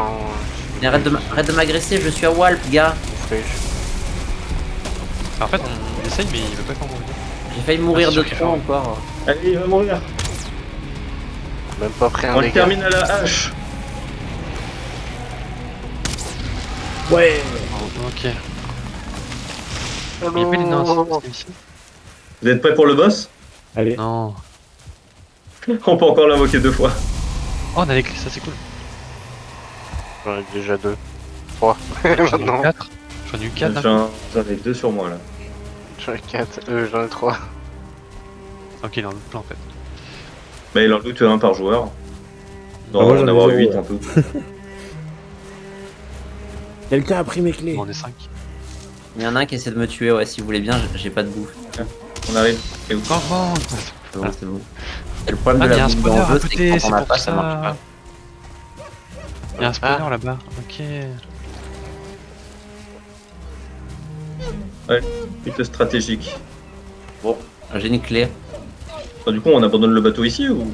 Mais arrête de m'agresser, je suis à Walp, gars. en flèche. En fait, on essaye, mais il veut pas faire mourir. J'ai failli mourir Ah, c'est de sûr qu'il trop fait encore. Allez, il va mourir. Même pas pris un On le dégât. termine à la hache. Ouais. Ok. Il y a pas les nains, c'est ici. Vous êtes prêts pour le boss? Allez. Non. On peut encore l'invoquer 2 fois. Oh, on a les clés, ça c'est cool. J'en ai déjà 2. 3. J'en ai eu Maintenant. 4. J'en ai eu 4 là. J'en ai 2 sur moi là. J'en ai 4, j'en ai 3. Ok, il est en plein en fait. Bah, il en loot un par joueur. Ah, moi, On j'en ai avoir zéro, 8 ouais. en tout. Quelqu'un a pris mes clés. Bon, on est 5. Il y en a un qui essaie de me tuer, ouais, si vous voulez bien, j'ai pas de bouffe. On arrive. Et où Comment C'est bon, c'est bon. Et le problème Ah, de mais il y a la un bouffe spawner dans à le jeu, c'est côté, que c'est quand on a pour pas, ça marche ça. pas. Il y a un spawner là-bas, ok. Plutôt stratégique. Bon, j'ai une clé. Enfin, du coup, on abandonne le bateau ici ou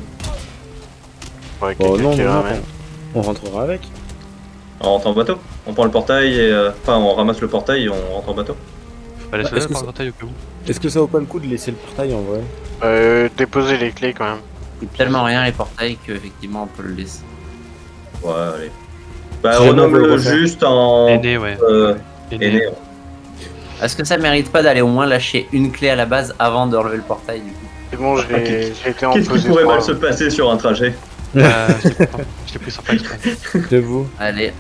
Ouais, Bon, quelqu'un non, qui le non, ramène. on rentrera avec. on rentre en bateau? On prend le portail et. Enfin, on ramasse le portail et on rentre en bateau. Bah, laisse-le est-ce que par ça- le portail au cas où. Est-ce que ça vaut pas le coup de laisser le portail en vrai? Déposer les clés quand même. Il coûte tellement rien les portails qu'effectivement on peut le laisser. Ouais, allez. Bah, Si jamais on veut le renomme-le refaire. juste en. Aîné, ouais. Aîné. Aîné. Est-ce que ça mérite pas d'aller au moins lâcher une clé à la base avant de relever le portail du coup? C'est bon, je l'ai été en Qu'est-ce qui posé pourrait 3. mal se passer sur un trajet? Je l'ai pris sans pas exprès. J'avoue. Allez,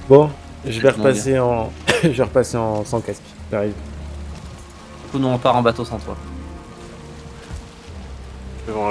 Bon, je vais C'est bon, repasser en. Je vais repasser en sans casque. J'arrive. du coup nous on part en bateau sans toi. C'est bon,